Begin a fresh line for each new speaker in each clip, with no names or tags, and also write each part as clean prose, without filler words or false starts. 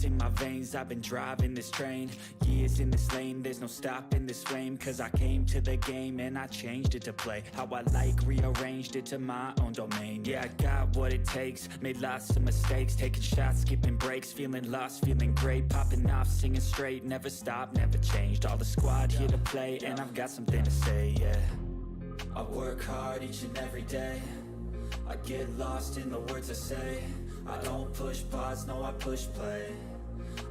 in my veins, I've been driving this train. Years in this lane, there's no stopping this flame. Cause I came to the game and I changed it to play how I like, rearranged it to my own domain. Yeah, I got what it takes, made lots of mistakes, taking shots, skipping breaks, feeling lost, feeling great, popping off, singing straight, never stopped, never changed. All the squad here to play, and I've got something to say, yeah. I work hard each and every day, I get lost in the words I say. I don't push pause, no I push play.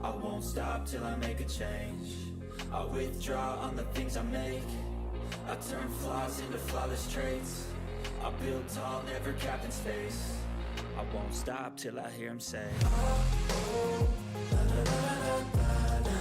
I won't stop till I make a change. I withdraw on the things I make. I turn flaws into flawless traits. I build tall, never capped in space. I won't stop till I hear him say, oh, la, la, la, la, la, la.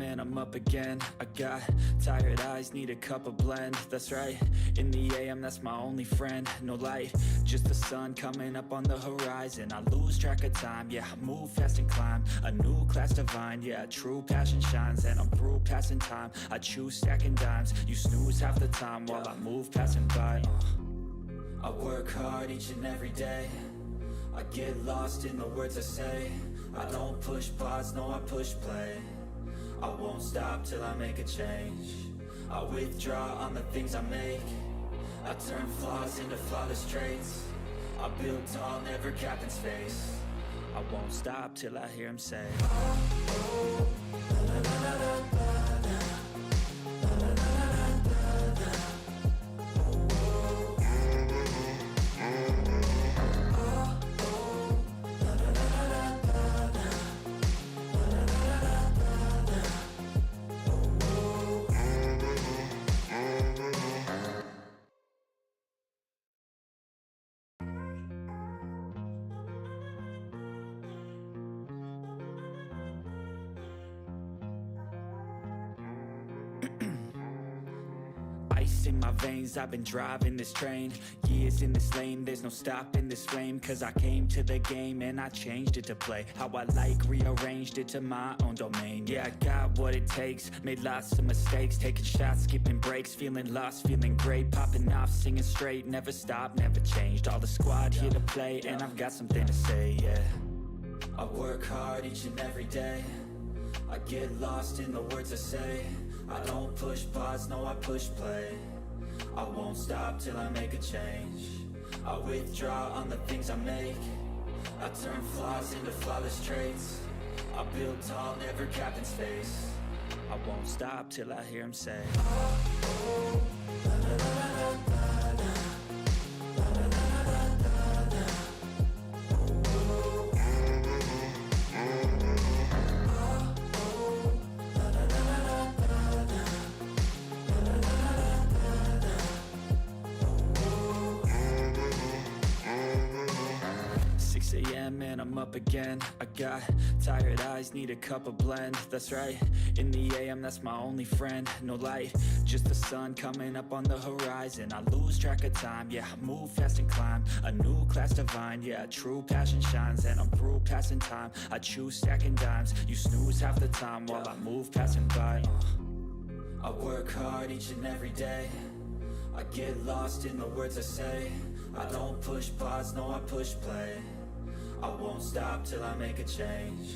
And I'm up again. I got tired eyes, need a cup of blend. That's right, in the AM, that's my only friend. No light, just the sun coming up on the horizon. I lose track of time, yeah, I move fast and climb a new class divine, yeah, true passion shines. And I'm through passing time, I choose stacking dimes. You snooze half the time while I move passing by. I work hard each and every day, I get lost in the words I say. I don't push pause, no I push play. I won't stop till I make a change. I withdraw on the things I make. I turn flaws into flawless traits. I build tall, never capped in space. I won't stop till I hear him say, oh, oh, la, la, la, la, la, la. In my veins, I've been driving this train. Years in this lane, there's no stopping this flame. Cause I came to the game and I changed it to play how I like, rearranged it to my own domain. Yeah, I got what it takes, made lots of mistakes, taking shots, skipping breaks, feeling lost, feeling great, popping off, singing straight, never stopped, never changed. All the squad here to play, and I've got something to say, yeah. I work hard each and every day, I get lost in the words I say. I don't push pause, no I push play. I won't stop till I make a change. I withdraw on the things I make. I turn flaws into flawless traits. I build tall, never capped in space. I won't stop till I hear him say, oh, oh, la, la, la, la, la, la. And I'm up again. I got tired eyes, need a cup of blend. That's right, in the AM, that's my only friend. No light, just the sun coming up on the horizon. I lose track of time, yeah, I move fast and climb a new class divine, yeah, true passion shines. And I'm through passing time, I choose stacking dimes. You snooze half the time while I move passing by. I work hard each and every day, I get lost in the words I say. I don't push pause, no I push play. I won't stop till I make a change.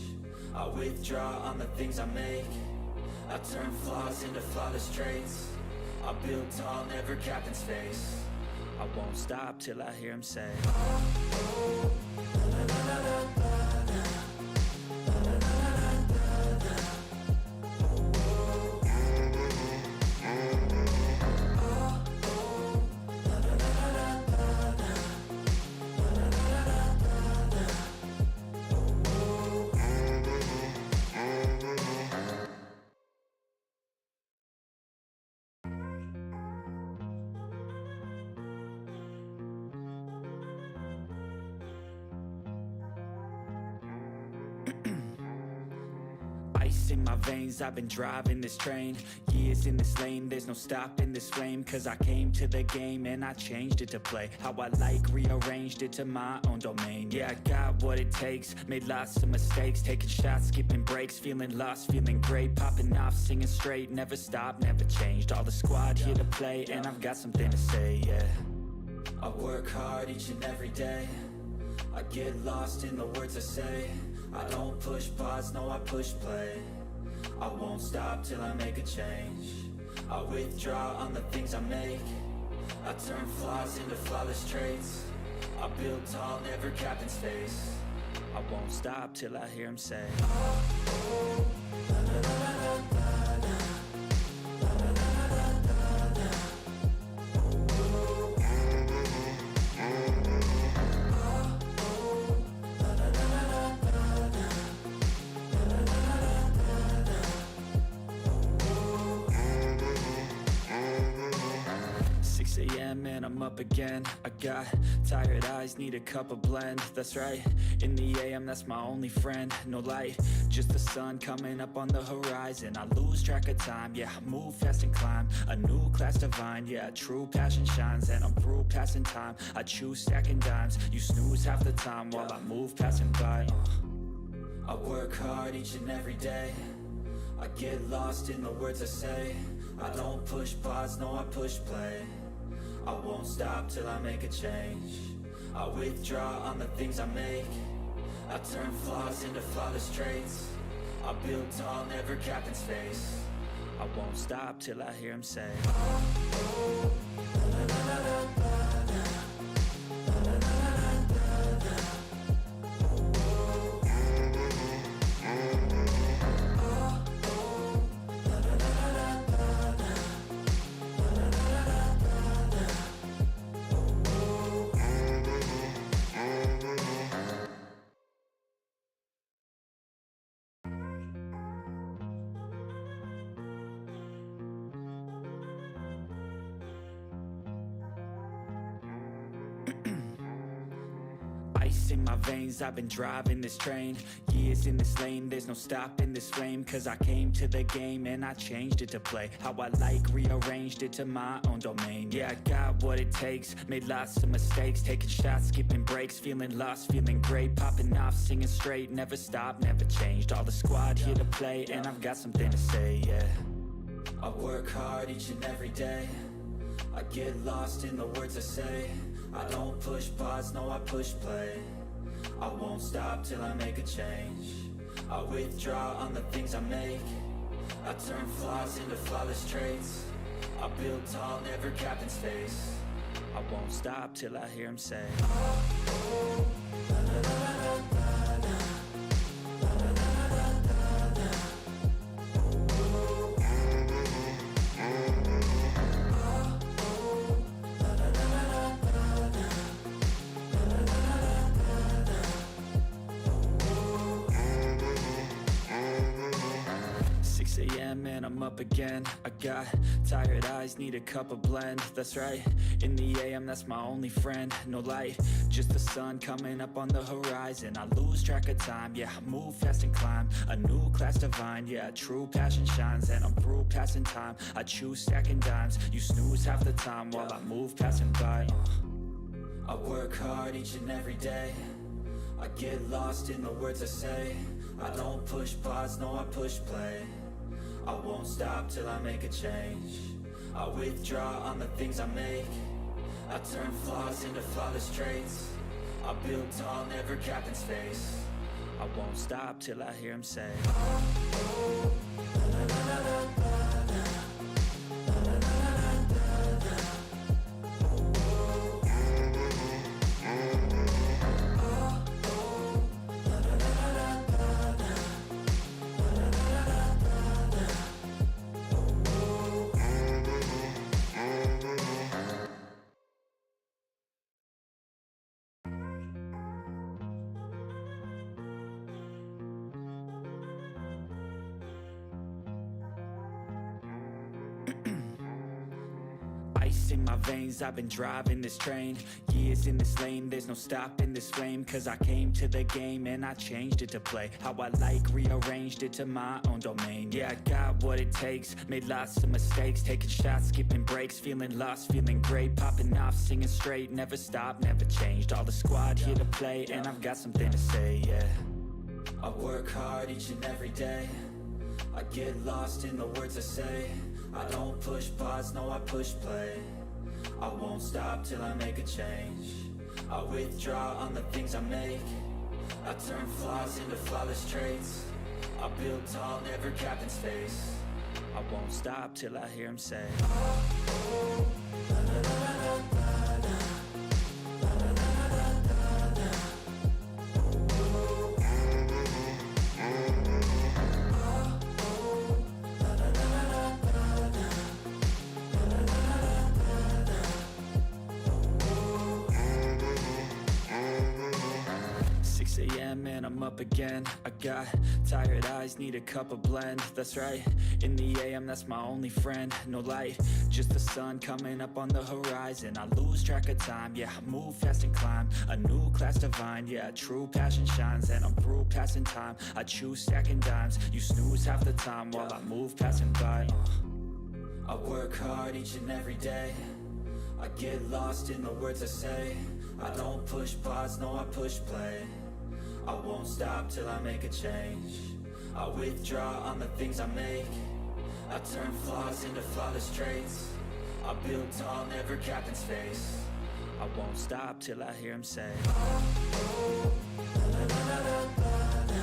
I withdraw on the things I make. I turn flaws into flawless traits. I build tall, never capped in space. I won't stop till I hear him say, oh, oh, la, la, la, la, la, la. in my veins, I've been driving this train. Years in this lane, there's no stopping this flame. Cause I came to the game and I changed it to play how I like, rearranged it to my own domain. Yeah, I got what it takes, made lots of mistakes, taking shots, skipping breaks, feeling lost, feeling great, popping off, singing straight, never stopped, never changed. All the squad here to play, and I've got something to say, yeah. I work hard each and every day, I get lost in the words I say. I don't push pause, no I push play. I won't stop till I make a change. I withdraw on the things I make. I turn flaws into flawless traits. I build tall, never capped in space. I won't stop till I hear him say, oh, oh, la, la, la, la, la, la. And I'm up again. I got tired eyes, need a cup of blend. That's right, in the AM, that's my only friend. No light, just the sun coming up on the horizon. I lose track of time, yeah, I move fast and climb a new class divine, yeah, true passion shines. And I'm through passing time, I choose stacking dimes. You snooze half the time while I move passing by. I work hard each and every day, I get lost in the words I say. I don't push pause, no I push play. I won't stop till I make a change. I withdraw on the things I make. I turn flaws into flawless traits. I build tall, never capped in space. I won't stop till I hear him say, oh, oh, la, la, la, la, la, la. In my veins, I've been driving this train. Years in this lane, there's no stopping this flame. Cause I came to the game and I changed it to play how I like, rearranged it to my own domain. Yeah, I got what it takes, made lots of mistakes, taking shots, skipping breaks, feeling lost, feeling great, popping off, singing straight, never stopped, never changed. All the squad here to play, and I've got something to say, yeah. I work hard each and every day, I get lost in the words I say. I don't push pause, no I push play. I won't stop till I make a change. I withdraw on the things I make. I turn flaws into flawless traits. I build tall, never capped in space. I won't stop till I hear him say, oh, oh, la, la, la, la, la, la. And I'm up again. I got tired eyes, need a cup of blend. That's right, in the AM, that's my only friend. No light, just the sun coming up on the horizon. I lose track of time, yeah, I move fast and climb a new class divine, yeah, true passion shines. And I'm through passing time, I choose stacking dimes. You snooze half the time while I move passing by. I work hard each and every day, I get lost in the words I say. I don't push pause, no I push play. I won't stop till I make a change. I withdraw on the things I make. I turn flaws into flawless traits. I build tall, never capped in space. I won't stop till I hear him say, oh, oh, la, la, la, la, la, la. Ice in my veins, I've been driving this train. Years in this lane, there's no stopping this flame. Cause I came to the game and I changed it to play how I like, rearranged it to my own domain. Yeah, I got what it takes, made lots of mistakes, taking shots, skipping breaks, feeling lost, feeling great, popping off, singing straight, never stopped, never changed. All the squad here to play, and I've got something to say, yeah. I work hard each and every day, I get lost in the words I say. I don't push pause, no I push play. I won't stop till I make a change. I withdraw on the things I make. I turn flaws into flawless traits. I build tall, never capped in space. I won't stop till I hear him say, oh, oh, la, la, la, la, la, la. And I'm up again. I got tired eyes, need a cup of blend. That's right, in the AM, that's my only friend. No light, just the sun coming up on the horizon. I lose track of time, yeah, I move fast and climb a new class divine, yeah, true passion shines. And I'm through passing time, I choose stacking dimes. You snooze half the time while I move passing by. I work hard each and every day, I get lost in the words I say. I don't push pause, no I push play. I won't stop till I make a change. I withdraw on the things I make. I turn flaws into flawless traits. I build tall, never capped in space. I won't stop till I hear him say, oh, oh, la, la, la, la, la, la.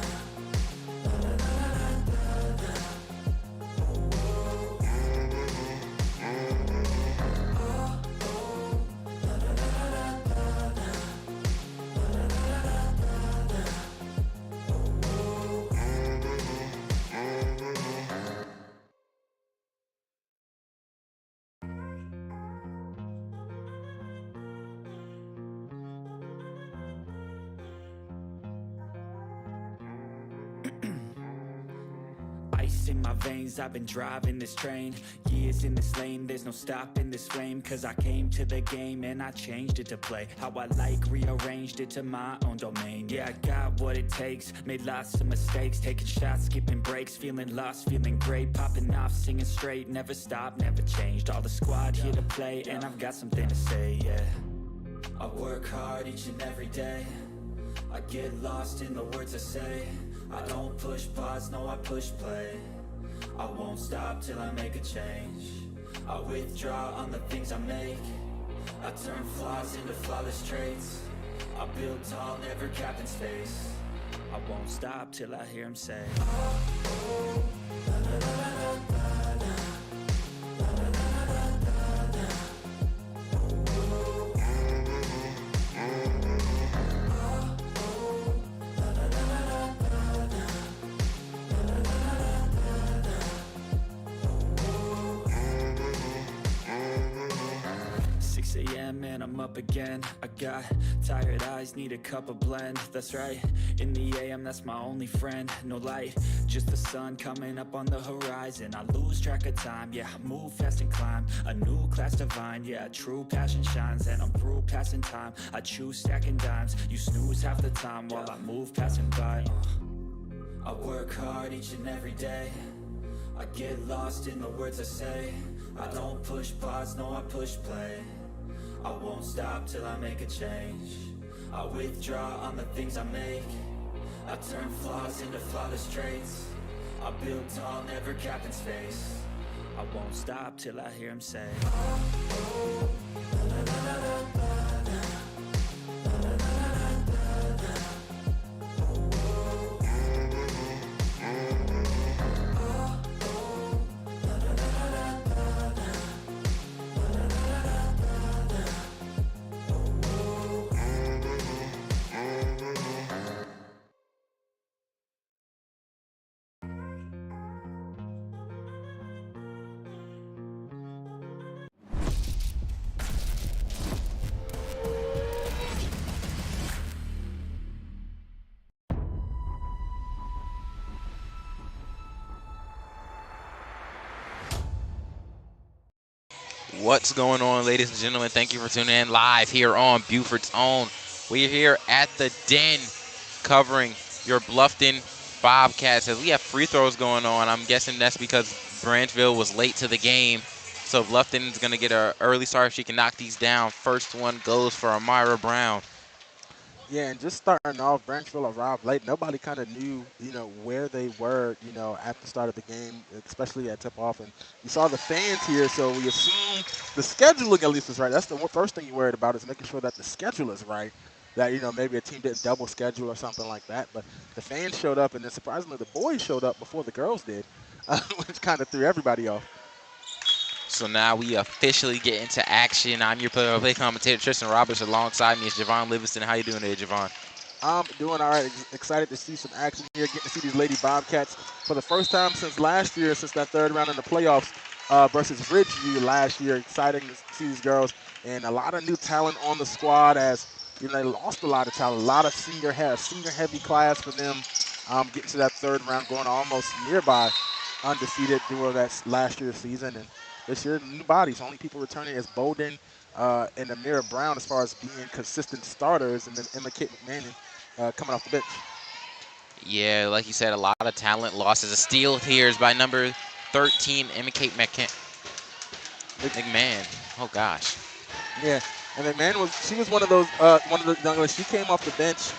In my veins, I've been driving this train. Years in this lane, there's no stopping this flame. Cause I came to the game and I changed it to play how I like, rearranged it to my own domain. Yeah, I got what it takes, made lots of mistakes, taking shots, skipping breaks, feeling lost, feeling great, popping off, singing straight, never stopped, never changed. All the squad here to play, and I've got something to say, yeah. I work hard each and every day, I get lost in the words I say. I don't push pause, no I push play. I won't stop till I make a change. I withdraw on the things I make. I turn flaws into flawless traits. I build tall, never capped in space. I won't stop till I hear him say, oh, oh, la, la, la, la, la, la. And I'm up again. I got tired eyes, need a cup of blend. That's right, in the AM, that's my only friend. No light, just the sun coming up on the horizon. I lose track of time, yeah, I move fast and climb a new class divine, yeah, true passion shines. And I'm through passing time, I choose stacking dimes. You snooze half the time while I move passing by. I work hard each and every day, I get lost in the words I say. I don't push pause, no I push play. I won't stop till I make a change. I withdraw on the things I make. I turn flaws into flawless traits. I build tall, never capped in space. I won't stop till I hear him say, oh, oh, la, la, la, la, la, la.
What's going on, ladies and gentlemen? Thank you for tuning in live here on Buford's Own. We're here at the Den covering your Bluffton Bobcats as we have free throws going on. I'm guessing that's because Branchville was late to the game. So Bluffton's going to get an early start if she can knock these down. First one goes for Amira Brown.
Yeah, and just starting off, Branchville arrived late. Nobody kind of knew, where they were, at the start of the game, especially at tip-off. And you saw the fans here, so we assume the scheduling at least was right. That's the first thing you worried about is making sure that the schedule is right. That, maybe a team didn't double schedule or something like that. But the fans showed up, and then surprisingly, the boys showed up before the girls did, which kind of threw everybody off.
So now we officially get into action. I'm your play-by-play commentator, Tristan Roberts. Alongside me is Javon Livingston. How you doing today, Javon?
I'm doing all right. Excited to see some action here. Getting to see these Lady Bobcats for the first time since last year, since that third round in the playoffs versus Ridgeview last year. Exciting to see these girls and a lot of new talent on the squad. As they lost a lot of talent, a lot of senior heavy class for them. Getting to that third round, going almost nearby undefeated during that last year's season, and this year new bodies. Only people returning is Bowden and Amira Brown as far as being consistent starters, and then Emma Kate McMahon coming off the bench.
Yeah, like you said, a lot of talent losses. A steal here is by number 13, Emma Kate McMahon. Oh, gosh.
Yeah, and McMahon she was one of the young ladies. She came off the bench.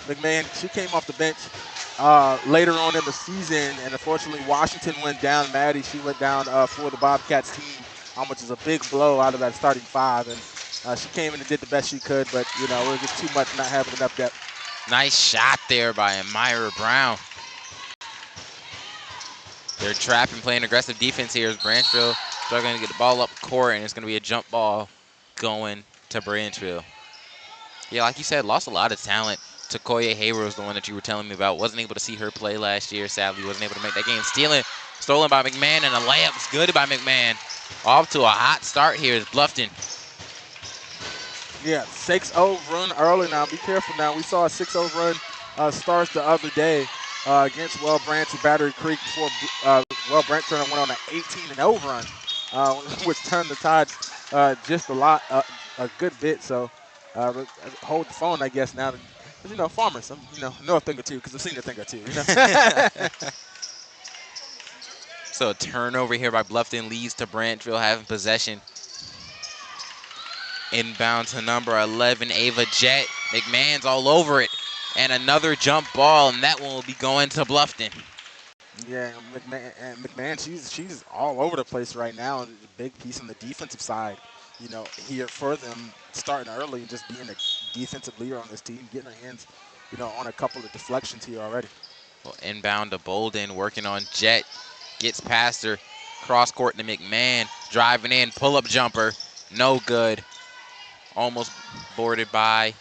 McMahon, she came off the bench later on in the season, and unfortunately Washington went down. Maddie, she went down for the Bobcats team, which is a big blow out of that starting five, and she came in and did the best she could, but it was just too much not having enough depth.
Nice shot there by Amira Brown. They're trapping, playing aggressive defense here as Branchville struggling to get the ball up court, and it's going to be a jump ball going to Branchville. Yeah, like you said, lost a lot of talent. Takoya Hayward was the one that you were telling me about. Wasn't able to see her play last year, sadly. Wasn't able to make that game. Stolen by McMahon, and a layup's good by McMahon. Off to a hot start here is Bluffton.
Yeah, 6-0 run early now. Be careful now. We saw a 6-0 run start the other day against Well Branch and Battery Creek before Well Branch went on an 18-0 run, which turned the tides just a good bit. So hold the phone, I guess, now. Because, farmers, know a thing or two because I've seen a thing or two.
So a turnover here by Bluffton leads to Branchville having possession. Inbound to number 11, Ava Jett. McMahon's all over it. And another jump ball, and that one will be going to Bluffton.
Yeah, McMahon, she's all over the place right now. A big piece on the defensive side, here for them, starting early and just being a defensive leader on this team, getting her hands, on a couple of deflections here already.
Well, inbound to Bolden, working on Jett. Gets past her, cross court to McMahon, driving in, pull-up jumper, no good. Almost boarded by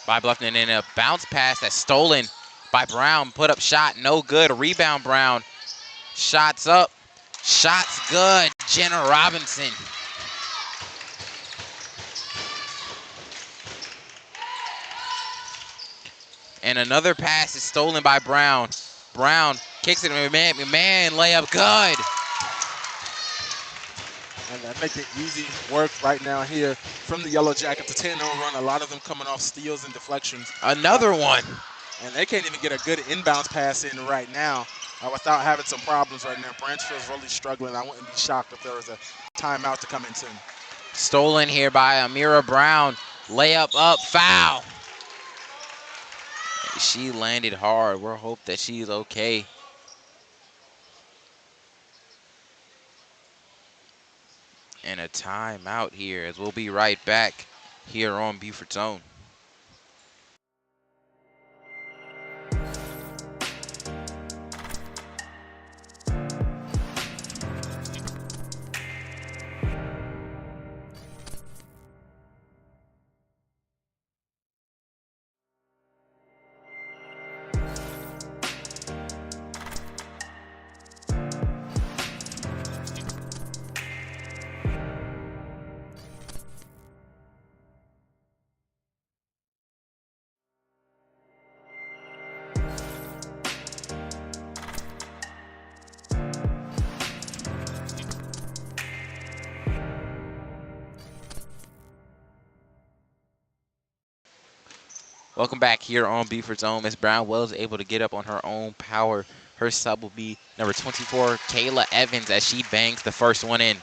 Bluffton, and then a bounce pass that's stolen by Brown. Put up shot, no good. Rebound Brown. Shots up, shots good. Jenna Robinson. And another pass is stolen by Brown. Brown kicks it to McMahon. McMahon layup good.
And they're making easy work right now here from the Yellow Jackets. A 10-0 run, a lot of them coming off steals and deflections.
Another one.
And they can't even get a good inbounds pass in right now without having some problems right now. Branchville's really struggling. I wouldn't be shocked if there was a timeout to come in soon.
Stolen here by Amira Brown. Layup up, foul. She landed hard. We'll hope that she's okay. And a timeout here, as we'll be right back here on Buford's Own. Welcome back here on Buford's Own. Miss Brownwell is able to get up on her own power. Her sub will be number 24, Kayla Evans, as she bangs the first one in.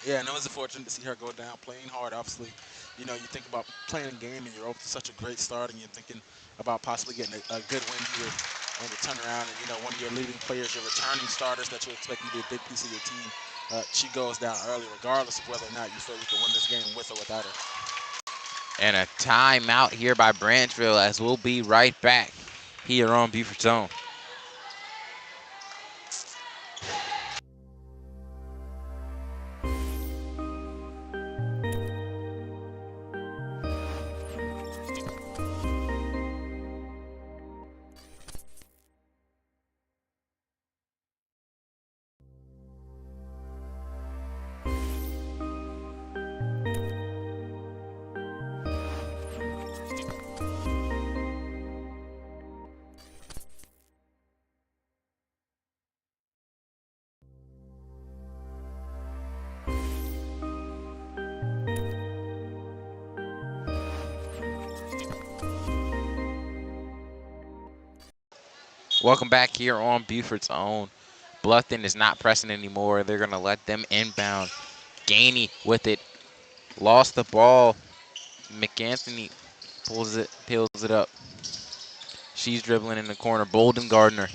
Yeah, and it was unfortunate to see her go down playing hard. Obviously, you know, you think about playing a game and you're off to such a great start and you're thinking about possibly getting a good win here and to turn around and, you know, one of your leading players, your returning starters that you're expecting to be a big piece of your team, she goes down early regardless of whether or not you feel you can win this game with or without her.
And a timeout here by Branchville, as we'll be right back here on Buford's Own. Welcome back here on Buford's Own. Bluffton is not pressing anymore. They're going to let them inbound. Gainey with it. Lost the ball. McAnthony peels it up. She's dribbling in the corner. Bolden Gardner.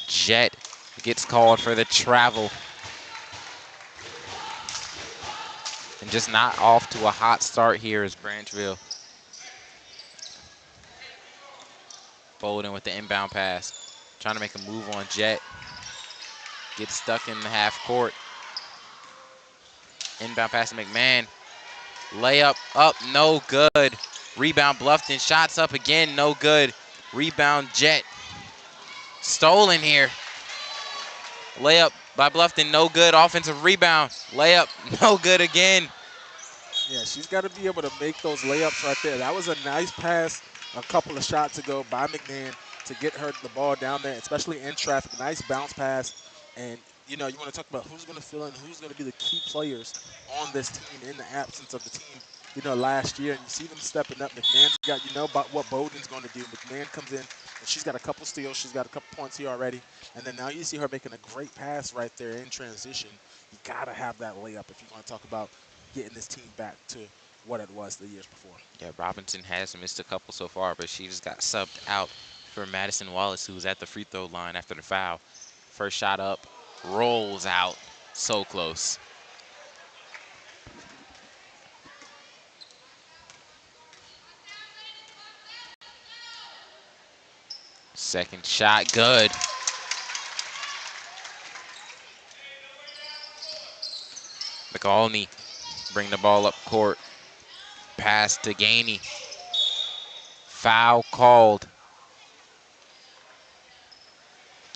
Jet gets called for the travel. And just not off to a hot start here is Branchville. Bolden with the inbound pass. Trying to make a move on Jet. Gets stuck in the half court. Inbound pass to McMahon. Layup up, no good. Rebound Bluffton. Shots up again, no good. Rebound Jet. Stolen here. Layup by Bluffton, no good. Offensive rebound. Layup, no good again.
Yeah, she's got to be able to make those layups right there. That was a nice pass a couple of shots ago by McMahon to get her the ball down there, especially in traffic. Nice bounce pass. And, you know, you want to talk about who's going to fill in, who's going to be the key players on this team in the absence of the team, you know, last year. And you see them stepping up. McMahon's got, you know, about what Bowden's going to do. McMahon comes in, and she's got a couple steals. She's got a couple points here already. And then now you see her making a great pass right there in transition. You got to have that layup if you want to talk about getting this team back to what it was the years before.
Yeah, Robinson has missed a couple so far, but she just got subbed out for Madison Wallace, who was at the free throw line after the foul. First shot up, rolls out. So close. Second shot, good. McAulney bring the ball up court. Pass to Gainey. Foul called.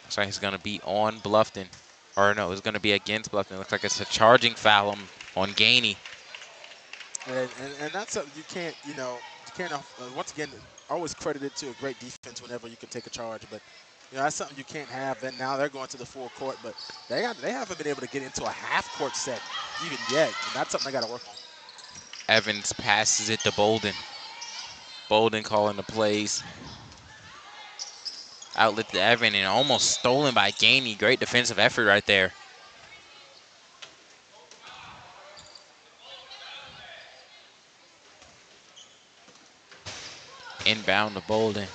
Looks like it's going to be on Bluffton. Or no, it's going to be against Bluffton. Looks like it's a charging foul on Gainey.
And that's something you can't, you know, you can't, once again, always credit it to a great defense whenever you can take a charge. But, you know, that's something you can't have. And now they're going to the full court. But they haven't been able to get into a half court set even yet. And that's something they got to work on.
Evans passes it to Bolden. Bolden calling the plays. Outlet to Evan and almost stolen by Gainey. Great defensive effort right there. Inbound to Bolden.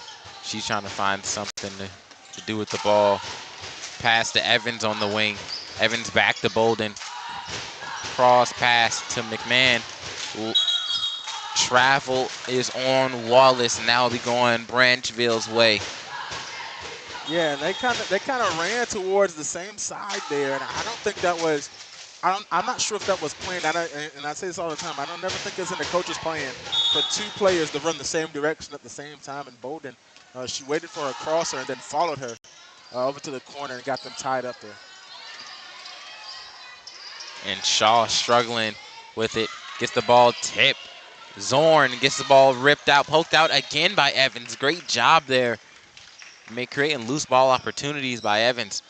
She's trying to find something to do with the ball. Pass to Evans on the wing. Evans back to Bolden. Cross pass to McMahon. Travel is on Wallace. Now will be going Branchville's way.
Yeah, and they kind of ran towards the same side there, and I don't think that was. I'm not sure if that was planned. And I say this all the time. I don't never think it's in the coach's plan for two players to run the same direction at the same time. And Bolden, she waited for her crosser and then followed her over to the corner and got them tied up there.
And Shaw struggling with it. Gets the ball tipped. Zorn gets the ball ripped out, poked out again by Evans. Great job there. Creating loose ball opportunities by Evans.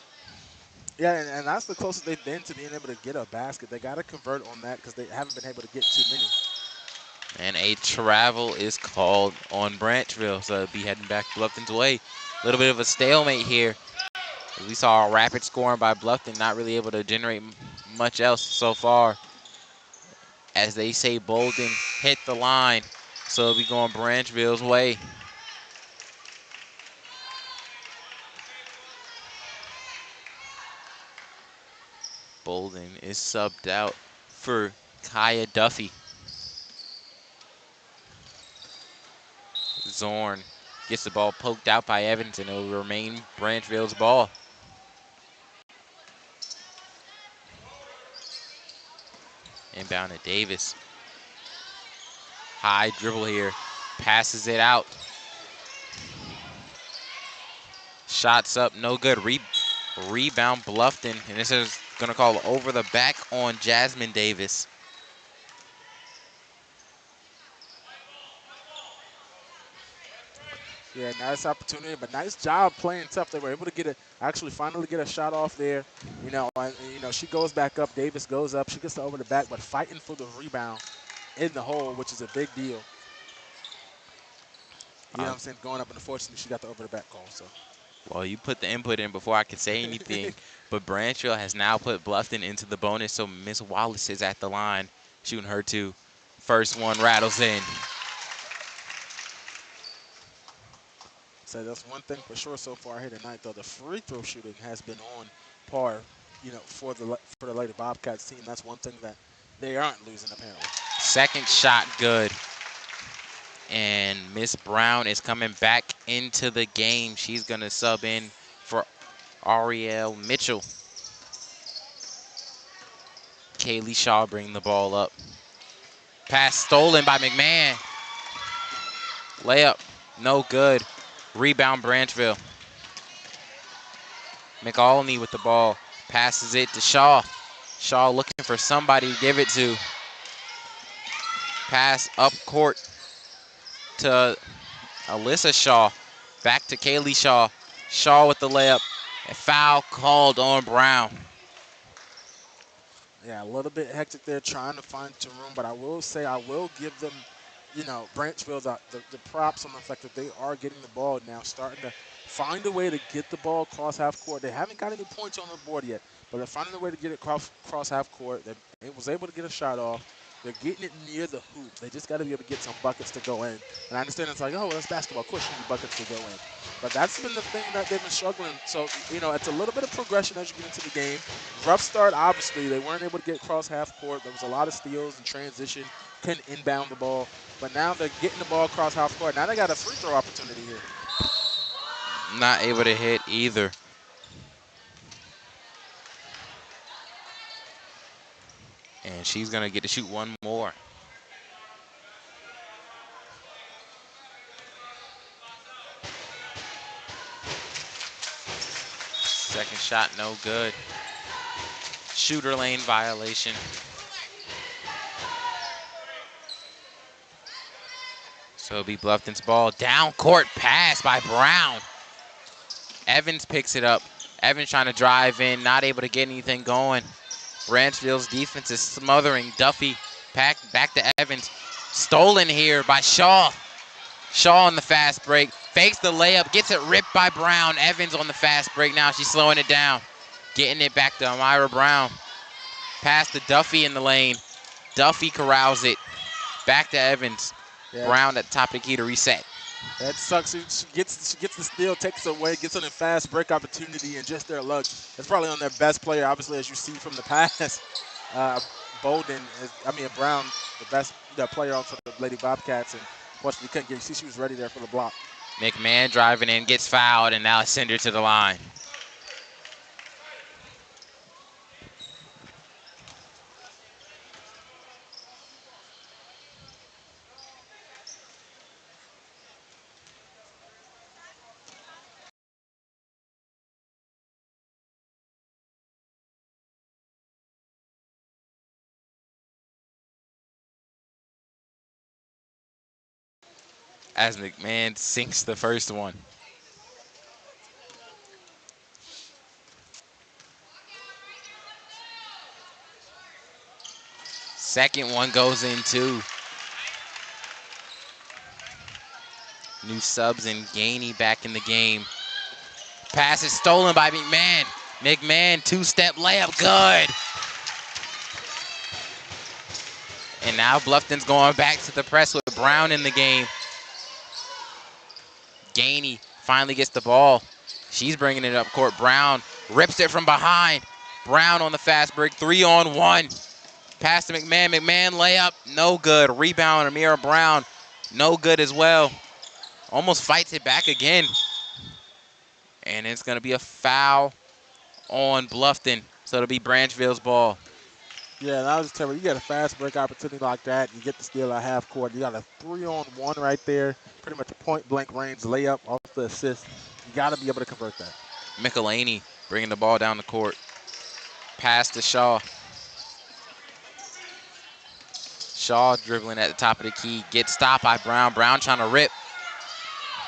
Yeah, and that's the closest they've been to being able to get a basket. They got to convert on that because they haven't been able to get too many.
And a travel is called on Branchville, so it'll be heading back Bluffton's way. A little bit of a stalemate here. We saw a rapid scoring by Bluffton, not really able to generate much else so far. As they say, Bolden hit the line, so it'll be going Branchville's way. Bolden is subbed out for Kaya Duffy. Zorn gets the ball poked out by Evans, and it will remain Branchville's ball. Inbound to Davis. High dribble here. Passes it out. Shots up, no good. Rebound Bluffton, and this is going to call over the back on Jasmine Davis.
Yeah, nice opportunity, but nice job playing tough. They were able to finally get a shot off there. She goes back up. Davis goes up. She gets the over the back, but fighting for the rebound in the hole, which is a big deal. You know what I'm saying? Going up, and unfortunately, she got the over the back call. So.
Well, you put the input in before I could say anything, but Branchville has now put Bluffton into the bonus, so Miss Wallace is at the line shooting her two. First one rattles in.
So that's one thing for sure so far here tonight, though. The free throw shooting has been on par, for the Lady Bobcats team. That's one thing that they aren't losing, apparently.
Second shot good. And Miss Brown is coming back into the game. She's going to sub in for Ariel Mitchell. Kaylee Shaw bringing the ball up. Pass stolen by McMahon. Layup, no good. Rebound Branchville. McAulney with the ball. Passes it to Shaw. Shaw looking for somebody to give it to. Pass up court to Alyssa Shaw. Back to Kaylee Shaw. Shaw with the layup. A foul called on Brown.
Yeah, a little bit hectic there trying to find some room, but I will say I will give them, Branchville the props on the fact that they are getting the ball now, starting to find a way to get the ball across half court. They haven't got any points on the board yet, but they're finding a way to get it across half court. They was able to get a shot off. They're getting it near the hoop. They just got to be able to get some buckets to go in. And I understand it's like, oh, well, that's basketball. Of course you need buckets to go in. But that's been the thing that they've been struggling. So, it's a little bit of progression as you get into the game. Rough start, obviously. They weren't able to get across half court. There was a lot of steals and transition. Couldn't inbound the ball. But now they're getting the ball across half court. Now they got a free throw opportunity here.
Not able to hit either. And she's going to get to shoot one more. Second shot, no good. Shooter lane violation. So it'll be Bluffton's ball. Down court pass by Brown. Evans picks it up. Evans trying to drive in, not able to get anything going. Branchville's defense is smothering Duffy. Back to Evans. Stolen here by Shaw. Shaw on the fast break. Fakes the layup, gets it ripped by Brown. Evans on the fast break now. She's slowing it down. Getting it back to Amira Brown. Pass to Duffy in the lane. Duffy corrals it. Back to Evans. Yeah. Brown at the top of the key to reset.
That sucks. She gets the steal, takes it away, gets on a fast break opportunity, and just their luck. That's probably on their best player, obviously, as you see from the pass. Brown, the best player on for the Lady Bobcats, and unfortunately couldn't get. You see, she was ready there for the block.
McMahon driving in, gets fouled, and now send her to the line. As McMahon sinks the first one. Second one goes in too. New subs and Gainey back in the game. Pass is stolen by McMahon. McMahon, two-step layup, good. And now Bluffton's going back to the press with Brown in the game. Gainey finally gets the ball. She's bringing it up court. Brown rips it from behind. Brown on the fast break, 3-on-1. Pass to McMahon. McMahon layup, no good. Rebound, Amira Brown, no good as well. Almost fights it back again. And it's going to be a foul on Bluffton. So it'll be Branchville's ball.
Yeah, that was terrible. You get a fast break opportunity like that. You get the steal at half court. You got a 3-on-1 right there. Pretty much a point-blank range layup off the assist. You got to be able to convert that.
Michelini bringing the ball down the court. Pass to Shaw. Shaw dribbling at the top of the key. Gets stopped by Brown. Brown trying to rip.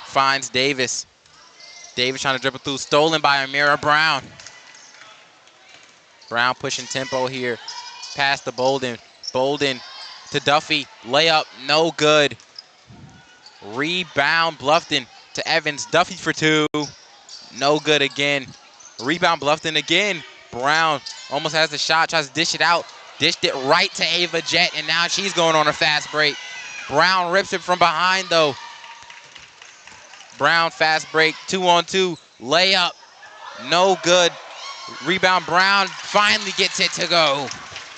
Finds Davis. Davis trying to dribble through. Stolen by Amira Brown. Brown pushing tempo here. Pass to Bolden. Bolden to Duffy. Layup, no good. Rebound Bluffton to Evans. Duffy for two. No good again. Rebound Bluffton again. Brown almost has the shot. Tries to dish it out. Dished it right to Ava Jett, and now she's going on a fast break. Brown rips it from behind, though. Brown fast break, 2-on-2. Layup, no good. Rebound Brown finally gets it to go.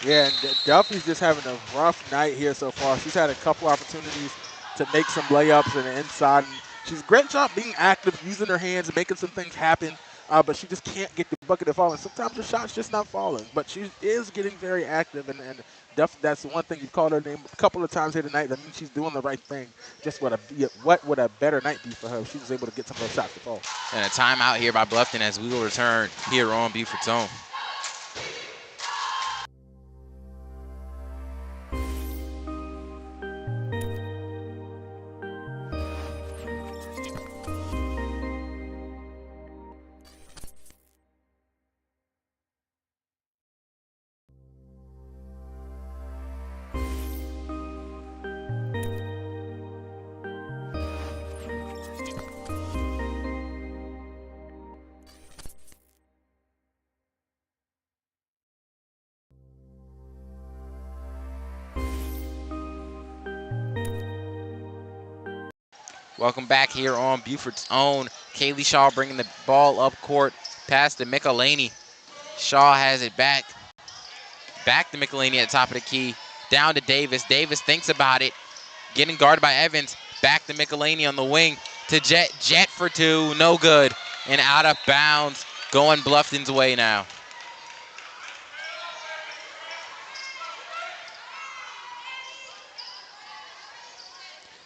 Yeah, and Duffy's just having a rough night here so far. She's had a couple opportunities to make some layups in the inside. And she's a great job being active, using her hands, and making some things happen. But she just can't get the bucket to fall. And sometimes her shot's just not falling. But she is getting very active, and Duff, that's the one thing. You've called her name a couple of times here tonight. That means she's doing the right thing. Just what would a better night be for her if she was able to get some of those shots to fall.
And a timeout here by Bluffton as we will return here on Buford's Own. Welcome back here on Buford's Own. Kaylee Shaw bringing the ball up court. Pass to Michelini. Shaw has it back. Back to Michelini at the top of the key. Down to Davis. Davis thinks about it. Getting guarded by Evans. Back to Michelini on the wing. To Jet. Jet for two. No good. And out of bounds. Going Bluffton's way now.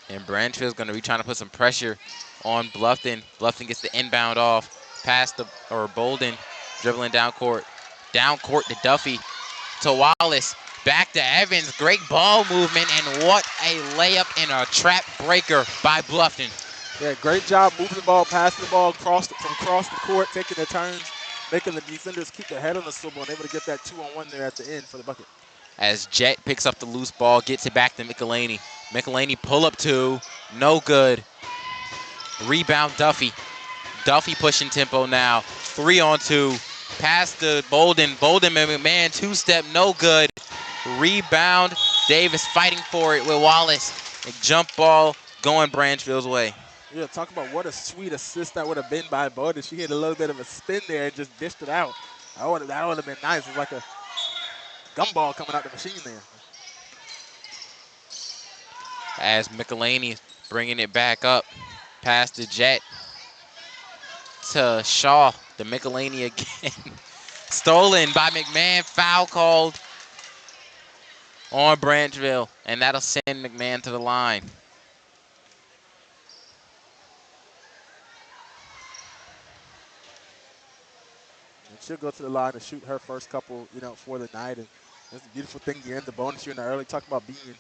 And Branchville's going to be trying to put some pressure on Bluffton. Bluffton gets the inbound off. Pass to Bolden, dribbling down court. Down court to Duffy. To Wallace. Back to Evans. Great ball movement. And what a layup and a trap breaker by Bluffton.
Yeah, great job moving the ball, passing the ball from across the court, taking the turns, making the defenders keep their head on the swivel and able to get that 2-on-1 there at the end for the bucket.
As Jet picks up the loose ball, gets it back to Michelini. Michelini pull up two, no good. Rebound Duffy. Duffy pushing tempo now. 3-on-2. Pass to Bolden. Bolden McMahon, two-step, no good. Rebound. Davis fighting for it with Wallace. A jump ball going Branchville's way.
Yeah, talk about what a sweet assist that would have been by Bolden. She hit a little bit of a spin there and just dished it out. That would have been nice. It's like a gumball coming out the machine there.
As Michelini bringing it back up. Pass to Jet. To Shaw. To Michelini again. Stolen by McMahon. Foul called on Branchville. And that'll send McMahon to the line.
And she'll go to the line and shoot her first couple, for the night. And it's a beautiful thing. You end the bonus here in the early. Talk about being,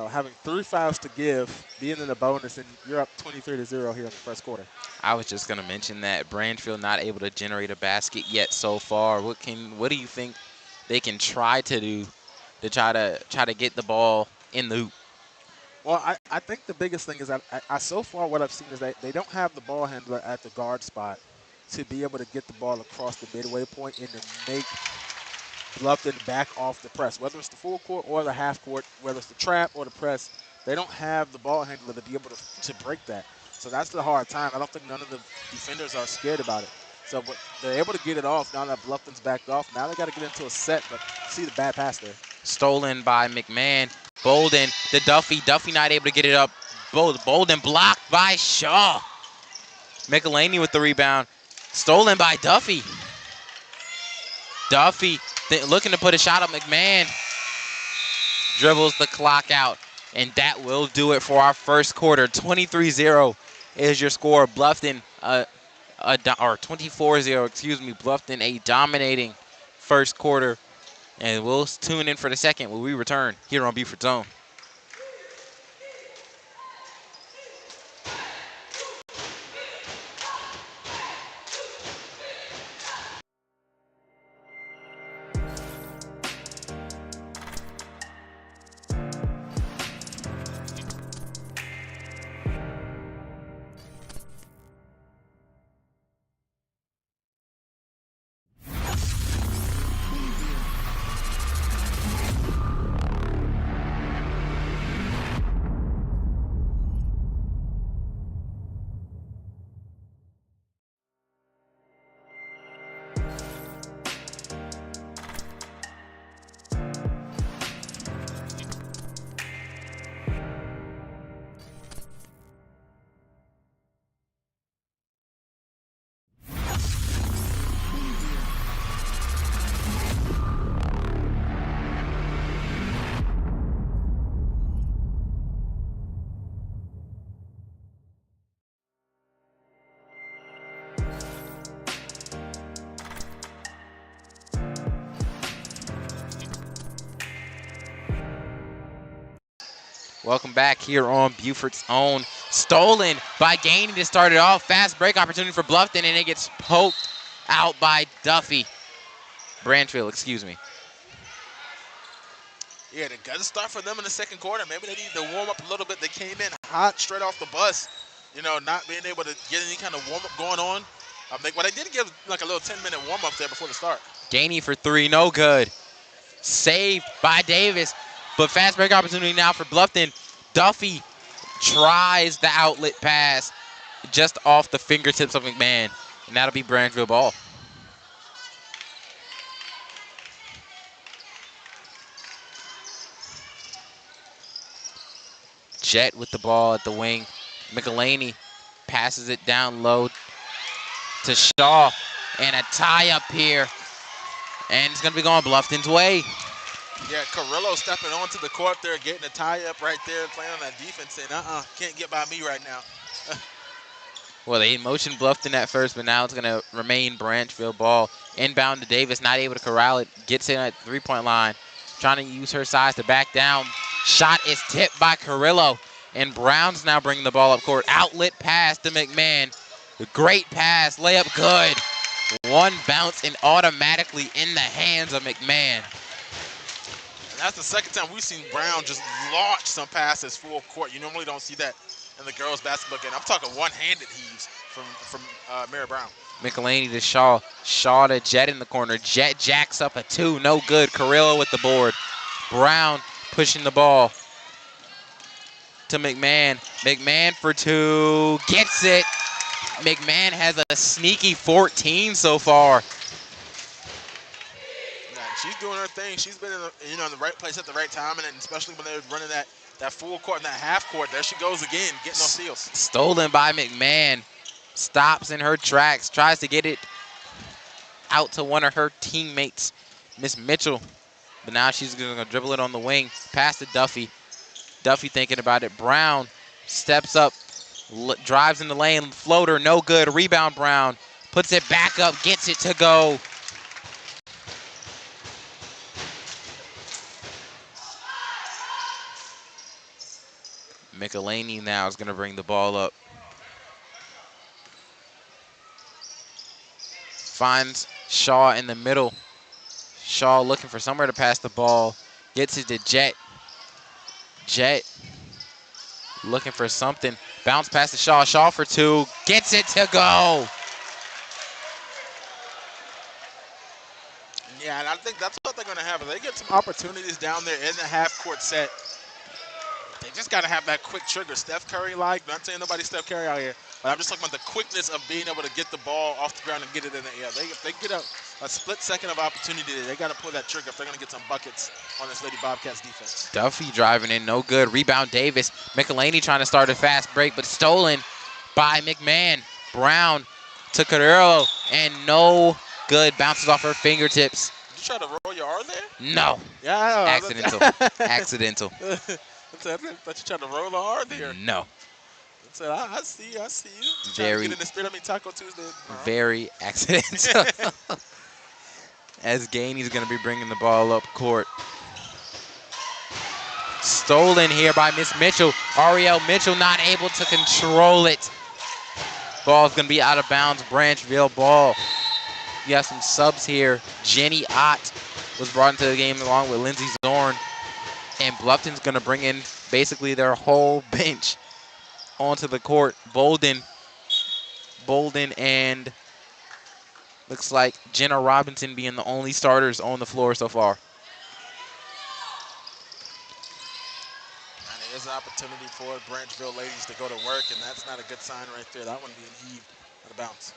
having 3 fouls to give, being in the bonus, and you're up 23-0 here in the first quarter.
I was just gonna mention that Branchville not able to generate a basket yet so far. What do you think they can try to do to try to get the ball in the hoop?
Well, I think the biggest thing is that I so far what I've seen is that they don't have the ball handler at the guard spot to be able to get the ball across the midway point and to make Bluffton back off the press, whether it's the full court or the half court, whether it's the trap or the press. They don't have the ball handler to be able to break that. So that's the hard time. I don't think none of the defenders are scared about it. So but they're able to get it off now that Bluffton's backed off. Now they got to get into a set, but see the bad pass there.
Stolen by McMahon. Bolden to Duffy. Duffy not able to get it up. Bolden blocked by Shaw. McElhaney with the rebound. Stolen by Duffy. Duffy looking to put a shot up. McMahon dribbles the clock out. And that will do it for our first quarter. 23-0 is your score. Bluffton, or 24-0, excuse me. Bluffton, a dominating first quarter. And we'll tune in for the second when we return here on Buford Zone. Welcome back here on Buford's Own. Stolen by Gainey to start it off. Fast break opportunity for Bluffton, and it gets poked out by Duffy. Branchville, excuse me.
Yeah, they got to start for them in the second quarter. Maybe they need to warm up a little bit. They came in hot straight off the bus, not being able to get any kind of warm up going on. They did give like a little 10-minute warm up there before the start.
Gainey for three, no good. Saved by Davis, but fast break opportunity now for Bluffton. Duffy tries the outlet pass just off the fingertips of McMahon, and that'll be Branchville ball. Jet with the ball at the wing. McElhaney passes it down low to Shaw, and a tie up here, and it's going to be going Bluffton's way.
Yeah, Carrillo stepping onto the court there, getting a tie up right there, playing on that defense, saying, can't get by me right now.
Well, they motioned Bluffton at first, but now it's going to remain Branchville ball. Inbound to Davis, not able to corral it. Gets in at three-point line, trying to use her size to back down. Shot is tipped by Carrillo, and Brown's now bringing the ball up court. Outlet pass to McMahon. Great pass, layup good. One bounce and automatically in the hands of McMahon.
And that's the second time we've seen Brown just launch some passes full court. You normally don't see that in the girls' basketball game. I'm talking one-handed heaves from Mary Brown.
McElhaney to Shaw. Shaw to Jet in the corner. Jet jacks up a two, no good. Carrillo with the board. Brown pushing the ball to McMahon. McMahon for two, gets it. McMahon has a sneaky 14 so far.
Yeah, she's doing her thing. She's been in the right place at the right time, and especially when they're running that full court and that half court. There she goes again, getting those steals.
Stolen by McMahon. Stops in her tracks, tries to get it out to one of her teammates, Miss Mitchell. But now she's going to dribble it on the wing, pass to Duffy. Duffy thinking about it. Brown steps up, drives in the lane, floater, no good. Rebound Brown, puts it back up, gets it to go. McElhaney now is going to bring the ball up. Finds Shaw in the middle. Shaw looking for somewhere to pass the ball. Gets it to Jet. Jet looking for something. Bounce past to Shaw. Shaw for two. Gets it to go.
Yeah, and I think that's what they're going to have. If they get some opportunities down there in the half-court set, they just got to have that quick trigger. Steph Curry-like. Not saying nobody's Steph Curry out here, but I'm just talking about the quickness of being able to get the ball off the ground and get it in the air. If they get a split second of opportunity, they got to pull that trigger if they're going to get some buckets on this Lady Bobcats defense.
Duffy driving in, no good. Rebound Davis. McElhaney trying to start a fast break, but stolen by McMahon. Brown to Carrero, and no good. Bounces off her fingertips.
Did you try to roll your R there?
No.
Yeah, I know.
Accidental. Accidental.
I thought you tried to roll the R there.
No.
I see you. Trying to
Very,
get in the spirit of me Taco Tuesday.
very accidental. As Gainey's going to be bringing the ball up court. Stolen here by Miss Mitchell. Ariel Mitchell not able to control it. Ball's going to be out of bounds. Branchville ball. You have some subs here. Jenny Ott was brought into the game along with Lindsey Zorn. And Bluffton's going to bring in basically their whole bench onto the court. Bolden and looks like Jenna Robinson being the only starters on the floor so far.
And it is an opportunity for Branchville ladies to go to work, and that's not a good sign right there. That one being heaved out of bounds.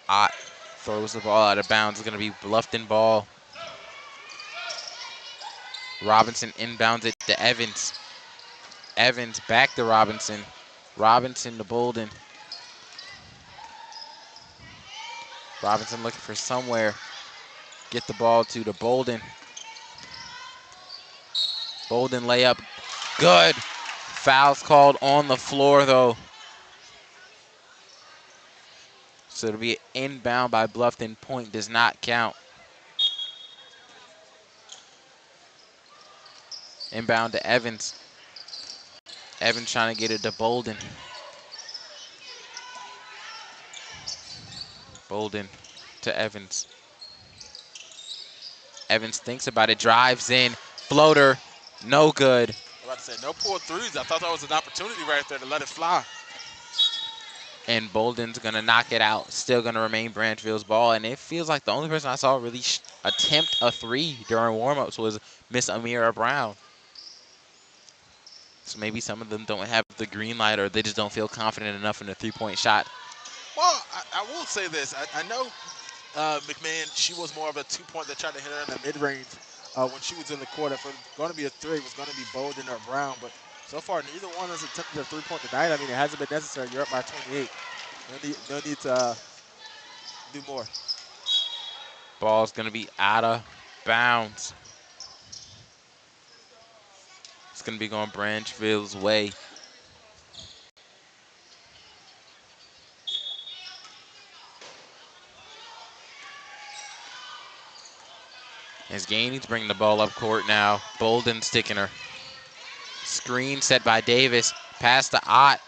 Ott throws the ball out of bounds. It's going to be Bluffton ball. Robinson inbounds it to Evans. Evans back to Robinson. Robinson to Bolden. Robinson looking for somewhere. Get the ball to Bolden. Bolden layup. Good. Fouls called on the floor, though. So it'll be inbound by Bluffton. Point does not count. Inbound to Evans. Evans trying to get it to Bolden. Bolden to Evans. Evans thinks about it, drives in. Floater, no good.
I'm about to say, no pull threes. I thought that was an opportunity right there to let it fly.
And Bolden's going to knock it out. Still going to remain Branchville's ball. And it feels like the only person I saw really attempt a three during warm-ups was Miss Amira Brown. So maybe some of them don't have the green light, or they just don't feel confident enough in a three-point shot.
Well, I will say this. I know McMahon, she was more of a two-point that tried to hit her in the mid-range when she was in the court. If it was going to be a three, it was going to be Bolden or Brown. But so far, neither one has attempted a three-point tonight. I mean, it hasn't been necessary. You're up by 28. No need to do more.
Ball's going to be out of bounds. It's going to be going Branchville's way. As Gainey's bringing the ball up court now. Bolden sticking her. Screen set by Davis. Pass to Ott.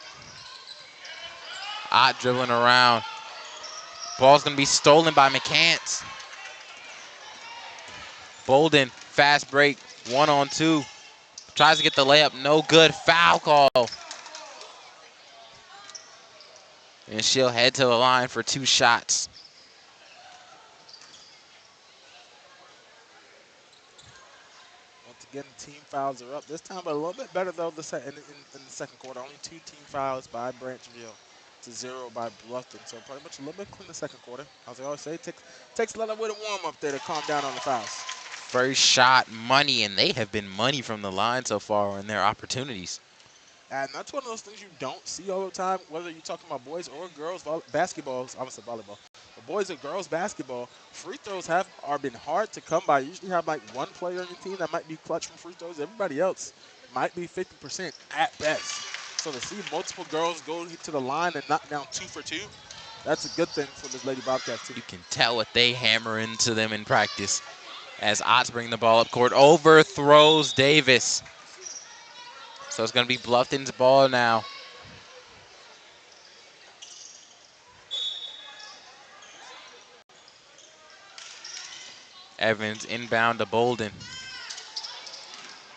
Ott dribbling around. Ball's going to be stolen by McCants. Bolden, fast break, 1-on-2. Tries to get the layup, no good. Foul call. And she'll head to the line for 2 shots.
Once again, team fouls are up. This time a little bit better, though, in the second quarter. Only 2 team fouls by Branchville to 0 by Bluffton. So pretty much a little bit clean the second quarter. As I always say, takes a little bit of warm-up there to calm down on the fouls.
First shot, money, and they have been money from the line so far in their opportunities.
And that's one of those things you don't see all the time, whether you're talking about boys or girls basketball. I would say volleyball. But boys or girls basketball, free throws are been hard to come by. You usually have like one player on your team that might be clutch from free throws. Everybody else might be 50% at best. So to see multiple girls go to the line and knock down 2 for 2, that's a good thing for this Lady Bobcats team.
You can tell what they hammer into them in practice. As Otts bring the ball up court, overthrows Davis. So it's going to be Bluffton's ball now. Evans inbound to Bolden.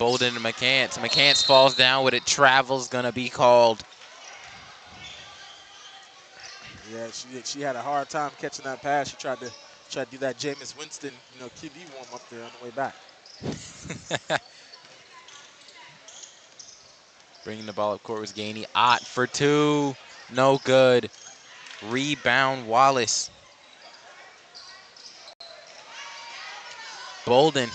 Bolden and McCants. McCants falls down with it. Travel's going to be called.
Yeah, she had a hard time catching that pass. She tried to do that Jameis Winston, QB warm up there on the way back.
Bringing the ball up court was Gainey. Ott for two. No good. Rebound Wallace. Bolden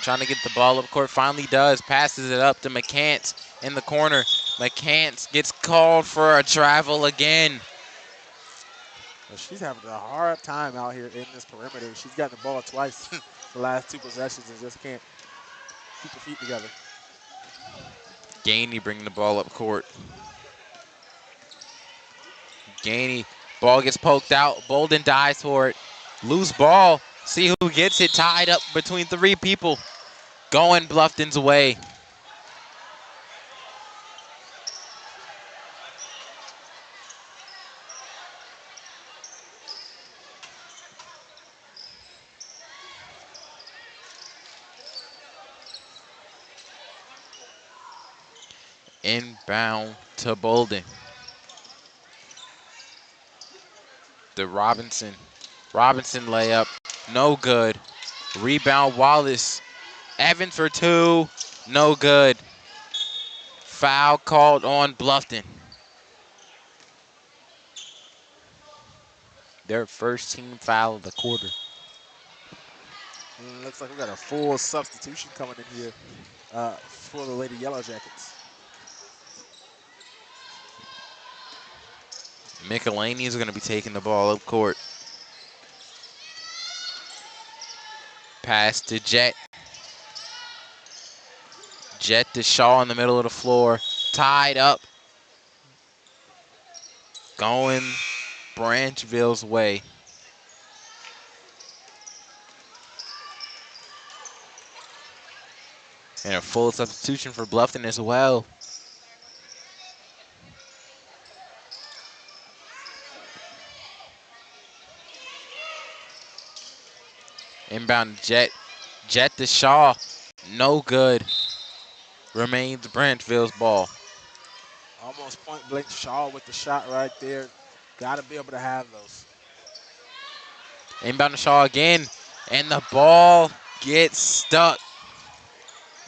trying to get the ball up court. Finally does. Passes it up to McCants in the corner. McCants gets called for a travel again.
Well, she's having a hard time out here in this perimeter. She's gotten the ball twice the last two possessions and just can't keep her feet together.
Gainey bringing the ball up court. Gainey, ball gets poked out. Bolden dives for it. Loose ball. See who gets it. Tied up between three people. Going Bluffton's way. Inbound to Bolden. The Robinson layup. No good. Rebound Wallace. Evans for two. No good. Foul called on Bluffton. Their first team foul of the quarter.
Looks like we got a full substitution coming in here for the Lady Yellow Jackets.
Michelini is going to be taking the ball up court. Pass to Jet. Jet to Shaw in the middle of the floor. Tied up. Going Branchville's way. And a full substitution for Bluffton as well. Inbound Jet. Jet to Shaw. No good. Remains Branchville's ball.
Almost point blank Shaw with the shot right there. Got to be able to have those.
Inbound to Shaw again. And the ball gets stuck.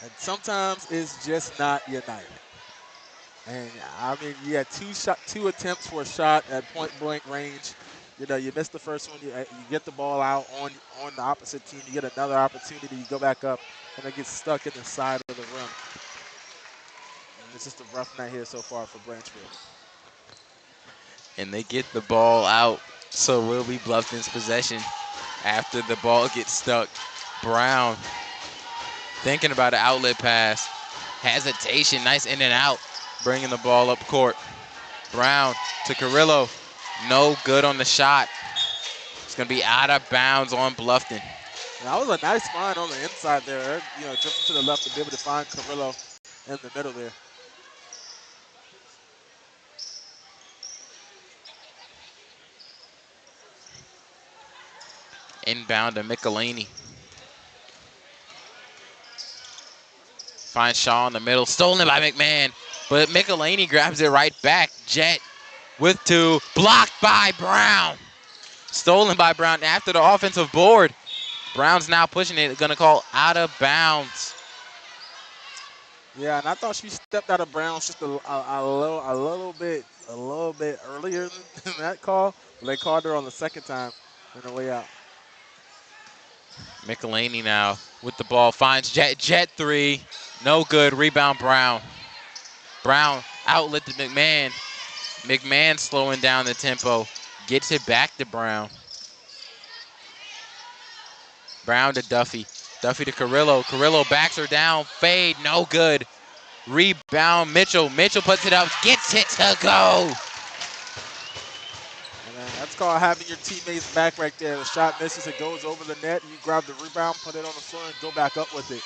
And sometimes it's just not your night. And I mean, you had two attempts for a shot at point blank range. You missed the first one. You get the ball out on the opposite team. You get another opportunity. You go back up, and it gets stuck in the side of the rim. And it's just a rough night here so far for Branchville.
And they get the ball out, so will be Bluffton's possession after the ball gets stuck. Brown thinking about an outlet pass. Hesitation, nice in and out, bringing the ball up court. Brown to Carrillo. No good on the shot. It's going to be out of bounds on Bluffton.
That was a nice find on the inside there. Drifting to the left to be able to find Carrillo in the middle there.
Inbound to Michelini. Finds Shaw in the middle. Stolen by McMahon. But Michelini grabs it right back. Jet with two. Blocked by Brown. Stolen by Brown after the offensive board. Brown's now pushing it. Going to call out of bounds.
Yeah, and I thought she stepped out of bounds just a little bit earlier than that call. But they called her on the second time on the way out.
Michelini now with the ball. Finds Jet. Jet three. No good. Rebound Brown. Brown outlet to McMahon. McMahon slowing down the tempo. Gets it back to Brown. Brown to Duffy. Duffy to Carrillo. Carrillo backs her down. Fade. No good. Rebound Mitchell. Mitchell puts it up. Gets it to go.
And that's called having your teammates back right there. The shot misses. It goes over the net. You grab the rebound, put it on the floor, and go back up with it.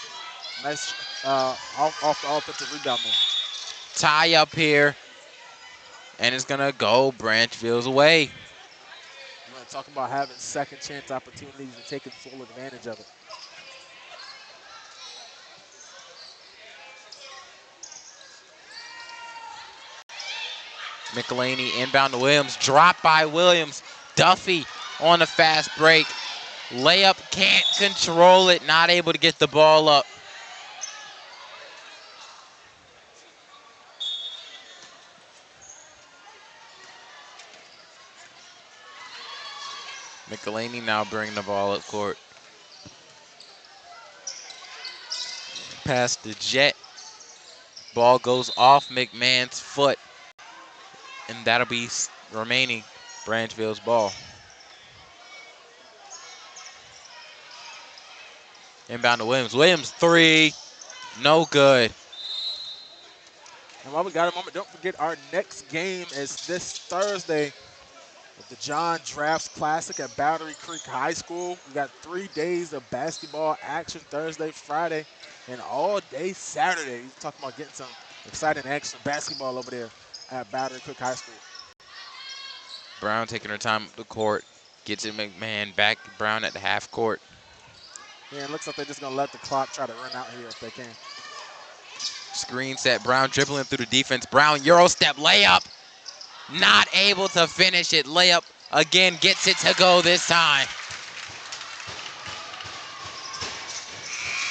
Nice off the offensive rebound there.
Tie up here. And it's going to go Branchville's way.
You want to talk about having second chance opportunities and taking full advantage of it.
McElhaney inbound to Williams. Drop by Williams. Duffy on a fast break. Layup, can't control it. Not able to get the ball up. McElhaney now bringing the ball up court. Pass to Jet. Ball goes off McMahon's foot. And that'll be remaining Branchville's ball. Inbound to Williams. Williams, three. No good.
And while we got a moment, don't forget our next game is this Thursday with the John Drafts Classic at Battery Creek High School. We got 3 days of basketball action Thursday, Friday, and all day Saturday. He's talking about getting some exciting action basketball over there at Battery Creek High School.
Brown taking her time up the court. Gets it McMahon back. Brown at the half court.
Yeah, it looks like they're just going to let the clock try to run out here if they can.
Screen set. Brown dribbling through the defense. Brown Euro step layup. Not able to finish it. Layup again. Gets it to go this time.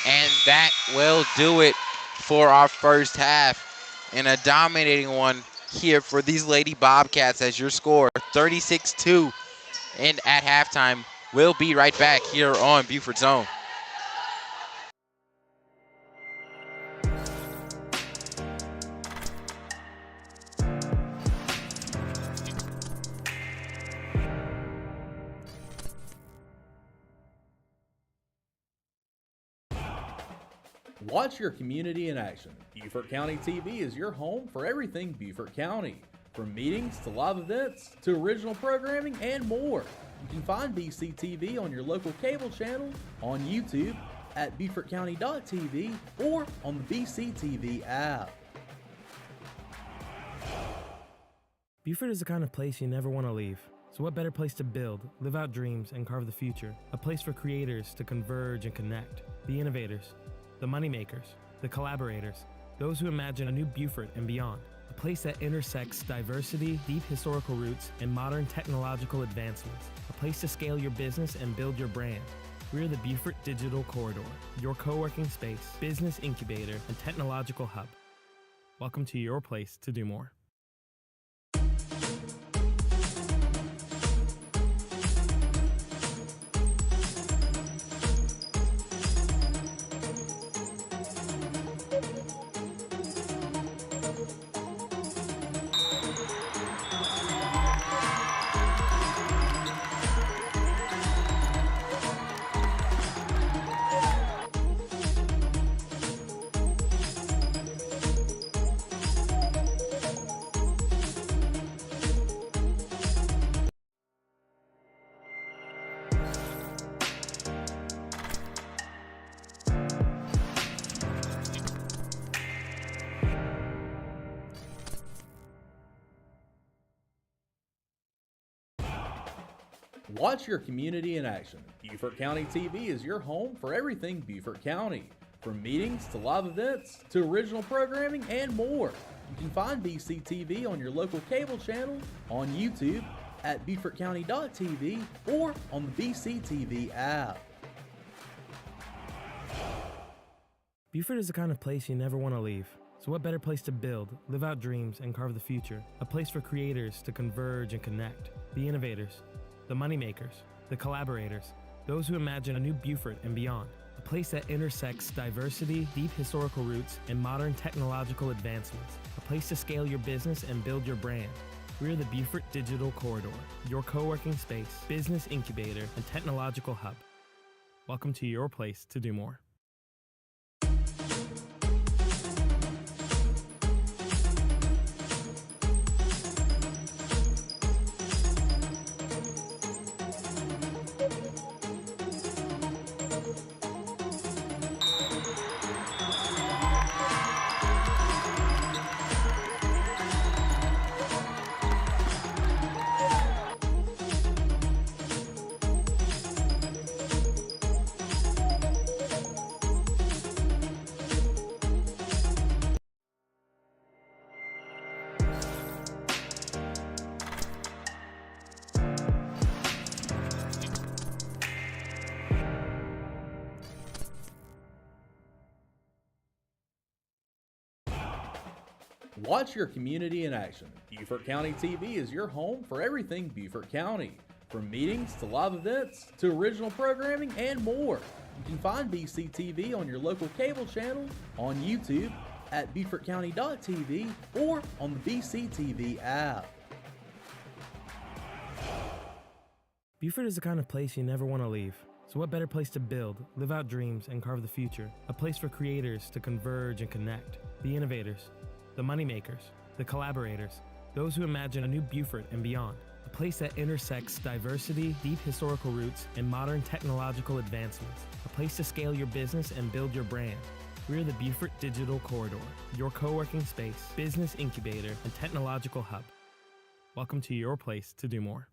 And that will do it for our first half. And a dominating one here for these Lady Bobcats as your score 36-2. And at halftime, we'll be right back here on Buford Zone.
Watch your community in action. Beaufort County TV is your home for everything Beaufort County. From meetings to live events to original programming and more. You can find BCTV on your local cable channel, on YouTube at BeaufortCounty.tv, or on the BCTV app.
Beaufort is the kind of place you never want to leave. So what better place to build, live out dreams, and carve the future? A place for creators to converge and connect. The innovators, the moneymakers, the collaborators, those who imagine a new Beaufort and beyond. A place that intersects diversity, deep historical roots, and modern technological advancements. A place to scale your business and build your brand. We're the Beaufort Digital Corridor, your co-working space, business incubator, and technological hub. Welcome to your place to do more.
Watch your community in action. Beaufort County TV is your home for everything Beaufort County. From meetings to live events to original programming and more. You can find BCTV on your local cable channel, on YouTube at BeaufortCounty.tv, or on the BCTV app.
Beaufort is the kind of place you never want to leave. So what better place to build, live out dreams, and carve the future? A place for creators to converge and connect. The innovators, the moneymakers, the collaborators, those who imagine a new Beaufort and beyond. A place that intersects diversity, deep historical roots, and modern technological advancements. A place to scale your business and build your brand. We're the Beaufort Digital Corridor, your co-working space, business incubator, and technological hub. Welcome to your place to do more.
Watch your community in action. Beaufort County TV is your home for everything Beaufort County. From meetings to live events to original programming and more. You can find BCTV on your local cable channel, on YouTube, at BeaufortCounty.tv, or on the BCTV app.
Beaufort is the kind of place you never want to leave. So what better place to build, live out dreams, and carve the future? A place for creators to converge and connect. The innovators, the moneymakers, the collaborators, those who imagine a new Beaufort and beyond. A place that intersects diversity, deep historical roots, and modern technological advancements. A place to scale your business and build your brand. We're the Beaufort Digital Corridor, your co-working space, business incubator, and technological hub. Welcome to your place to do more.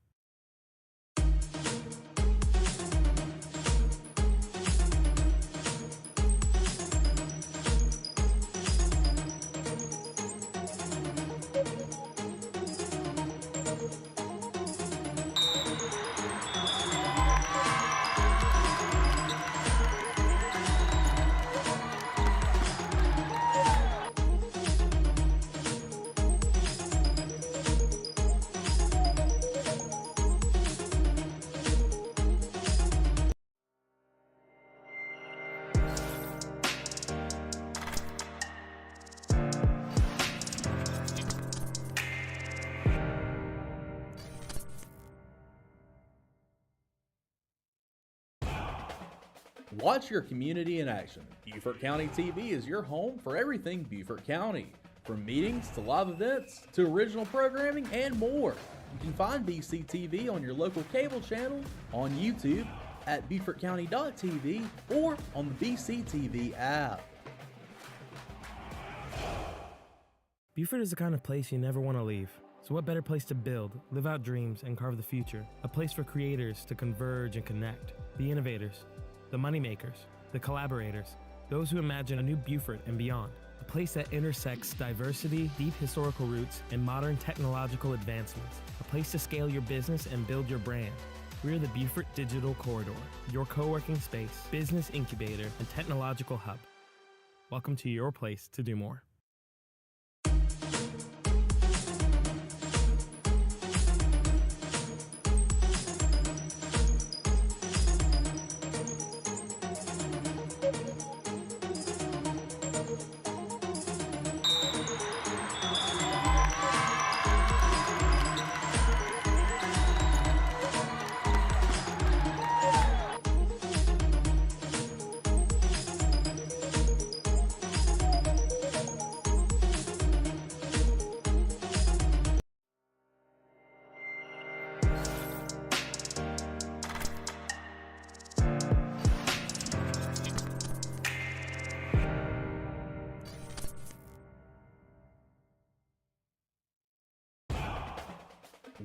Watch your community in action. Beaufort County TV is your home for everything Beaufort County. From meetings to live events to original programming and more. You can find BCTV on your local cable channel, on YouTube, at BeaufortCounty.tv, or on the BCTV app.
Beaufort is the kind of place you never want to leave. So what better place to build, live out dreams, and carve the future? A place for creators to converge and connect. The innovators, the moneymakers, the collaborators, those who imagine a new Beaufort and beyond. A place that intersects diversity, deep historical roots, and modern technological advancements. A place to scale your business and build your brand. We're the Beaufort Digital Corridor, your co-working space, business incubator, and technological hub. Welcome to your place to do more.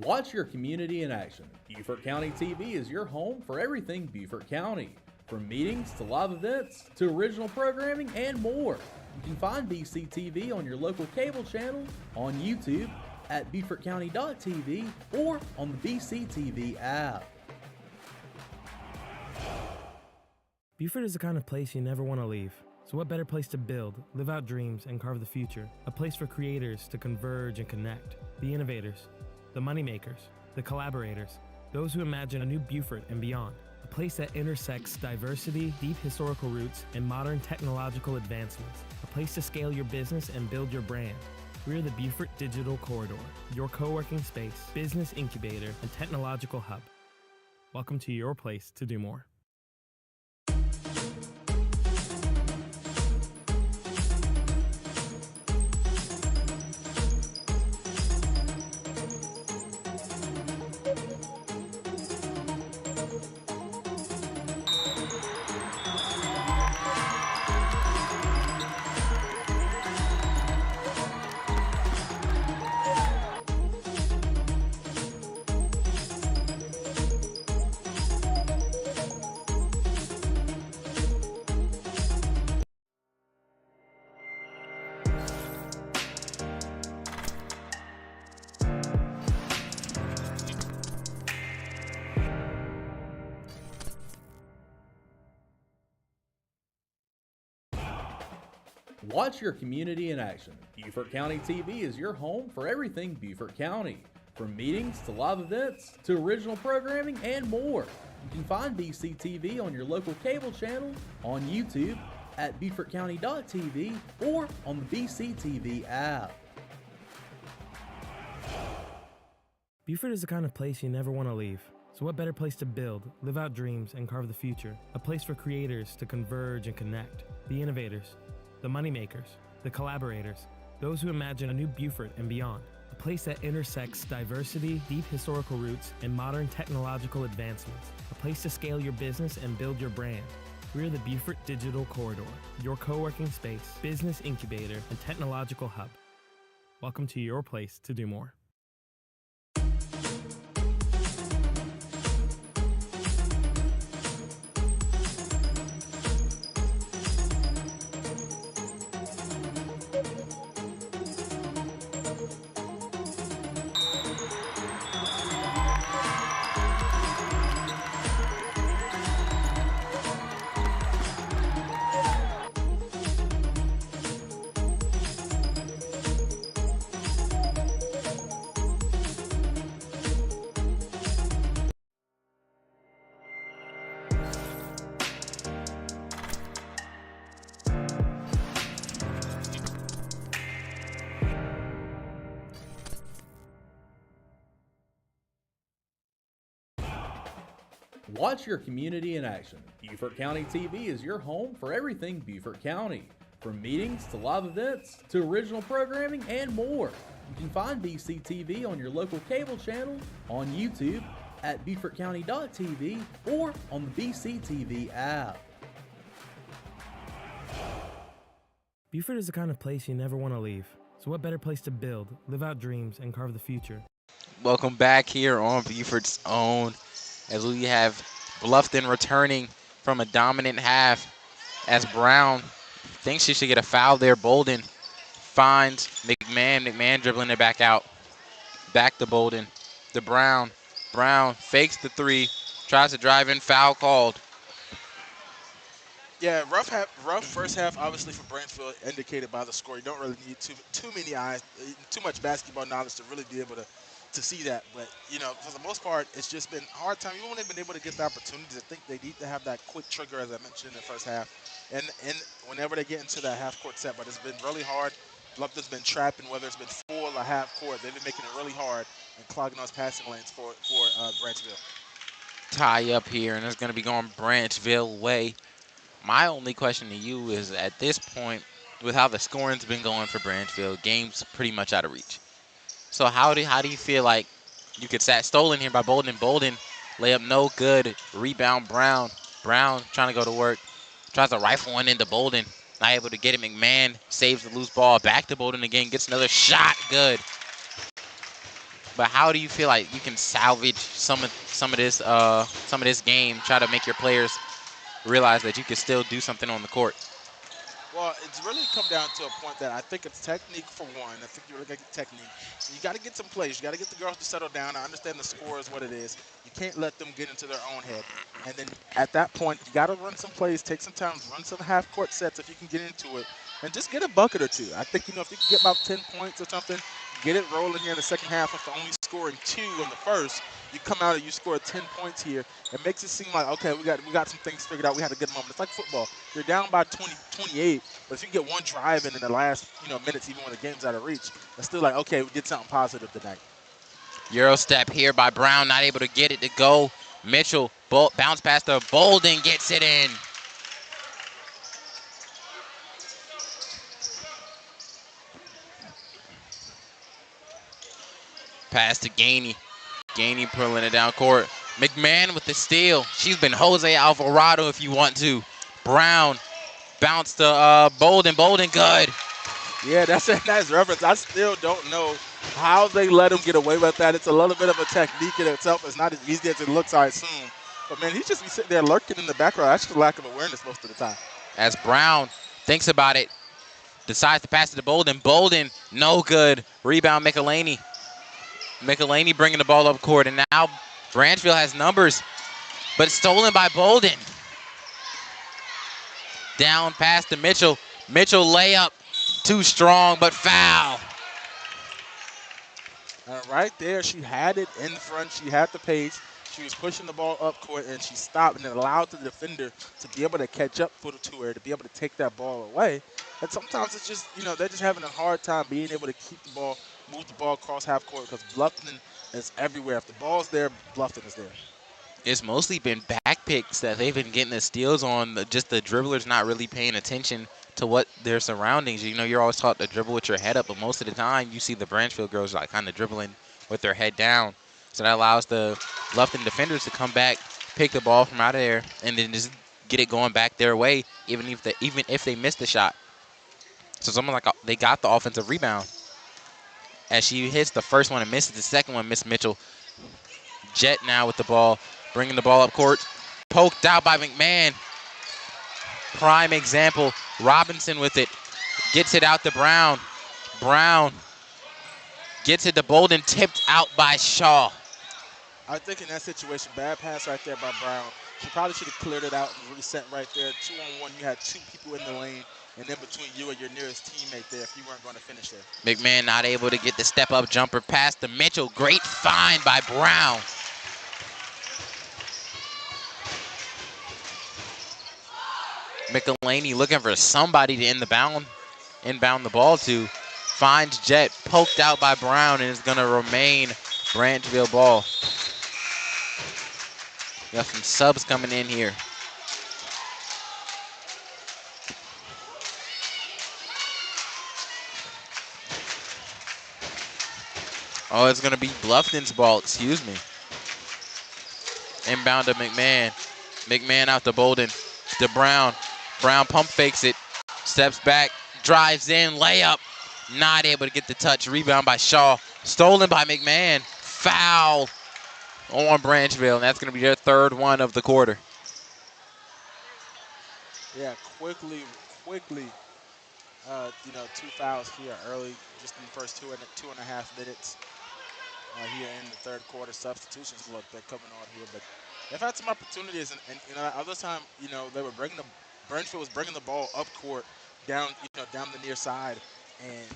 Watch your community in action. Beaufort County TV is your home for everything Beaufort County. From meetings to live events to original programming and more. You can find BCTV on your local cable channel, on YouTube, at BeaufortCounty.tv, or on the BCTV app.
Beaufort is the kind of place you never want to leave. So what better place to build, live out dreams, and carve the future? A place for creators to converge and connect. The innovators, the moneymakers, the collaborators, those who imagine a new Beaufort and beyond. A place that intersects diversity, deep historical roots, and modern technological advancements. A place to scale your business and build your brand. We're the Beaufort Digital Corridor, your co-working space, business incubator, and technological hub. Welcome to your place to do more.
Watch your community in action. Beaufort County TV is your home for everything Beaufort County. From meetings to live events to original programming and more. You can find BCTV on your local cable channel, on YouTube, at BeaufortCounty.tv, or on the BCTV app.
Beaufort is the kind of place you never want to leave. So what better place to build, live out dreams, and carve the future? A place for creators to converge and connect. The innovators, the moneymakers, the collaborators, those who imagine a new Beaufort and beyond. A place that intersects diversity, deep historical roots, and modern technological advancements. A place to scale your business and build your brand. We're the Beaufort Digital Corridor, your co-working space, business incubator, and technological hub. Welcome to your place to do more.
Watch your community in action. Beaufort County TV is your home for everything Beaufort County. From meetings to live events to original programming and more. You can find BCTV on your local cable channel, on YouTube, at BeaufortCounty.tv, or on the BCTV app.
Beaufort is the kind of place you never want to leave. So what better place to build, live out dreams, and carve the future?
Welcome back here on Beaufort's Own, as we have Bluffton returning from a dominant half as Brown thinks she should get a foul there. Bolden finds McMahon. McMahon dribbling it back out. Back to Bolden. To Brown. Brown fakes the three. Tries to drive in. Foul called.
Yeah, rough first half, obviously, for Branchville, indicated by the score. You don't really need too many eyes, too much basketball knowledge to really be able to see that. But, you know, for the most part, it's just been a hard time. You haven't been able to get the opportunities. I think they need to have that quick trigger, as I mentioned in the first half, and whenever they get into that half-court set. But it's been really hard. Bluffton's been trapping, whether it's been full or half-court. They've been making it really hard and clogging those passing lanes for Branchville.
Tie up here, and it's going to be going Branchville way. My only question to you is, at this point, with how the scoring's been going for Branchville, game's pretty much out of reach. So how do you feel like you could stolen here by Bolden? Bolden, layup no good. Rebound Brown. Brown trying to go to work. Tries to rifle one into Bolden. Not able to get it. McMahon saves the loose ball. Back to Bolden again. Gets another shot. Good. But how do you feel like you can salvage some of this game? Try to make your players realize that you can still do something on the court.
Well, it's really come down to a point that I think it's technique for one. I think you really got to get technique. You got to get some plays. You got to get the girls to settle down. I understand the score is what it is. You can't let them get into their own head. And then at that point, you got to run some plays, take some time, run some half-court sets if you can get into it, and just get a bucket or two. I think, you know, if you can get about 10 points or something, get it rolling here in the second half. After only scoring 2 in the first, you come out and you score 10 points here. It makes it seem like, okay, we got some things figured out. We had a good moment. It's like football. You're down by 20, 28, but if you can get one drive in the last, minutes, even when the game's out of reach, it's still like, okay, we did something positive tonight.
Euro step here by Brown, not able to get it to go. Mitchell bounce pass to Bolden, gets it in. Pass to Gainey. Gainey pulling it down court. McMahon with the steal. She's been Jose Alvarado if you want to. Brown bounce to Bolden. Bolden good.
Yeah, that's a nice reference. I still don't know how they let him get away with that. It's a little bit of a technique in itself. It's not as easy as it looks, I assume. But, man, he just be sitting there lurking in the background. That's just a lack of awareness most of the time.
As Brown thinks about it, decides to pass it to Bolden. Bolden, no good. Rebound, McElhaney. McElhaney bringing the ball up court, and now Branchville has numbers, but it's stolen by Bolden. Down pass to Mitchell. Mitchell layup, too strong, but foul.
Right there, she had it in front. She had the pace. She was pushing the ball up court, and she stopped, and it allowed the defender to be able to catch up to her, to be able to take that ball away. And sometimes it's just, they're just having a hard time being able to keep the ball, move the ball across half court, because Bluffton is everywhere. If the ball's there, Bluffton is there.
It's mostly been back picks that they've been getting the steals on. Just the dribblers not really paying attention to what their surroundings. You're always taught to dribble with your head up, but most of the time you see the Branchville girls like kind of dribbling with their head down. So that allows the Bluffton defenders to come back, pick the ball from out of there, and then just get it going back their way, even if they miss the shot. So someone like they got the offensive rebound. As she hits the first one and misses the second one, Miss Mitchell. Jet now with the ball, bringing the ball up court. Poked out by McMahon. Prime example. Robinson with it. Gets it out to Brown. Brown gets it to Bolden. Tipped out by Shaw.
I think in that situation, bad pass right there by Brown. She probably should have cleared it out and reset right there. 2-on-1, you had two people in the lane, and then between you and your nearest teammate there if you weren't going to finish there.
McMahon not able to get the step-up jumper past to Mitchell. Great find by Brown. McElhaney looking for somebody to inbound the ball to. Finds Jet, poked out by Brown, and is going to remain Branchville ball. We got some subs coming in here. Oh, it's going to be Bluffton's ball, excuse me. Inbound to McMahon. McMahon out to Bolden. To Brown. Brown pump fakes it. Steps back. Drives in. Layup. Not able to get the touch. Rebound by Shaw. Stolen by McMahon. Foul on Branchville. And that's going to be their third one of the quarter.
Yeah, quickly, two fouls here early, just in the first 2.5 minutes. Here in the third quarter, substitutions look they're coming on here, but they've had some opportunities, and other time, they were Branchville was bringing the ball up court, down the near side, and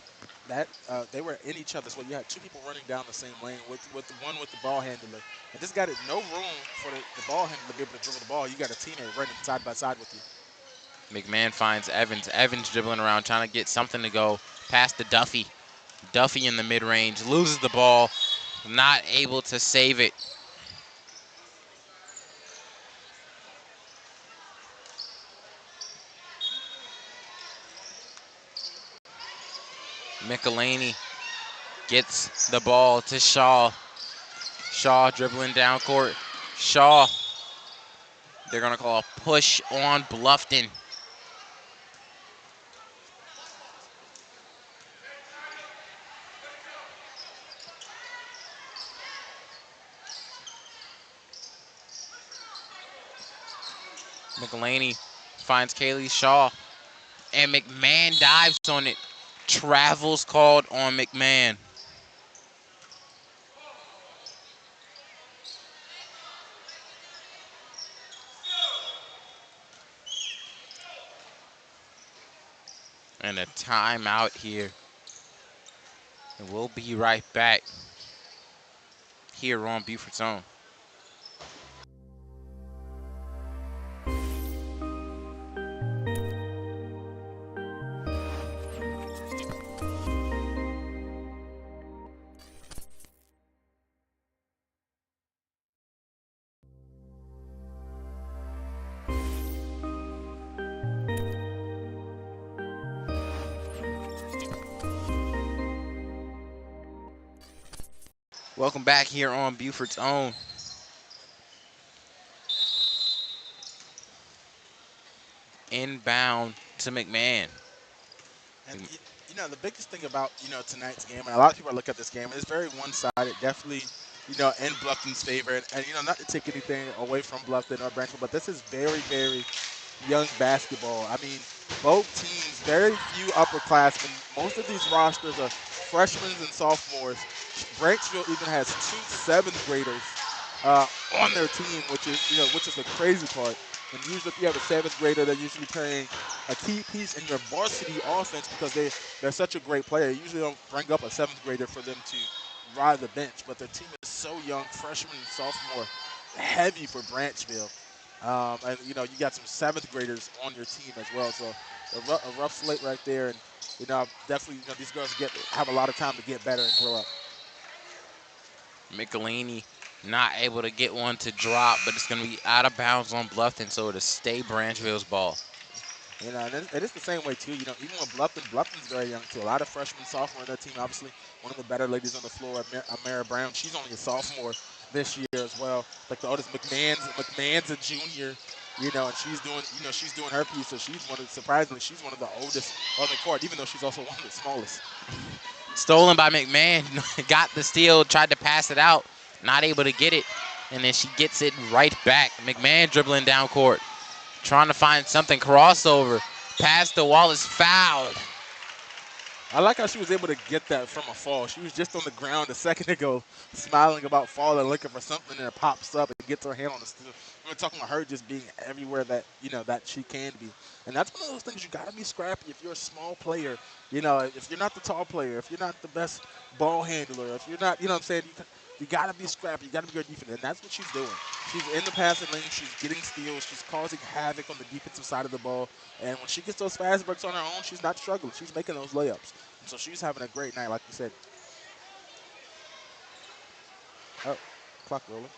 that they were in each other's way. You had two people running down the same lane with the one with the ball handler, and this got it no room for the ball handler to be able to dribble the ball. You got a teammate running side by side with you.
McMahon finds Evans. Evans dribbling around, trying to get something to go past the Duffy. Duffy in the mid-range, loses the ball, not able to save it. McElhaney gets the ball to Shaw. Shaw dribbling down court. Shaw, they're going to call a push on Bluffton. McElhaney finds Kaylee Shaw, and McMahon dives on it. Travels called on McMahon. And a timeout here. And we'll be right back here on Buford's Own. Welcome back here on Buford's Own. Inbound to McMahon.
And the biggest thing about tonight's game, and a lot of people look at this game, it's very one-sided. Definitely, in Bluffton's favor. And not to take anything away from Bluffton or Branchville, but this is very, very young basketball. I mean, both teams, very few upperclassmen. Most of these rosters are freshmen and sophomores. Branchville even has 2 7th graders on their team, which is the crazy part. And usually if you have a 7th grader, they're usually playing a key piece in your varsity offense because they're such a great player. You usually don't bring up a 7th grader for them to ride the bench, but their team is so young, freshman and sophomore, heavy for Branchville. And, you got some 7th graders on your team as well. So a rough slate right there. And, definitely, these girls have a lot of time to get better and grow up.
Michelini not able to get one to drop, but it's going to be out of bounds on Bluffton, so it'll stay Branchville's ball.
And it's the same way, too. Even with Bluffton's very young, too. A lot of freshmen, sophomore on their team. Obviously, one of the better ladies on the floor, Amara Brown. She's only a sophomore this year as well. Like the oldest, McMahon's a junior, and she's doing her piece. So surprisingly, she's one of the oldest on the court, even though she's also one of the smallest.
Stolen by McMahon. Got the steal, tried to pass it out, not able to get it, and then she gets it right back. McMahon dribbling down court, trying to find something, crossover, pass to Wallace, fouled.
I like how she was able to get that from a fall. She was just on the ground a second ago, smiling about falling, looking for something, and it pops up and gets her hand on the steal. We were talking about her just being everywhere that that she can be, and that's one of those things you got to be scrappy if you're a small player. If you're not the tall player, if you're not the best ball handler, if you're not, what I'm saying, you got to be scrappy. You got to be good defense, and that's what she's doing. She's in the passing lane. She's getting steals. She's causing havoc on the defensive side of the ball. And when she gets those fast breaks on her own, she's not struggling. She's making those layups. And so she's having a great night, like you said. Oh, clock rolling.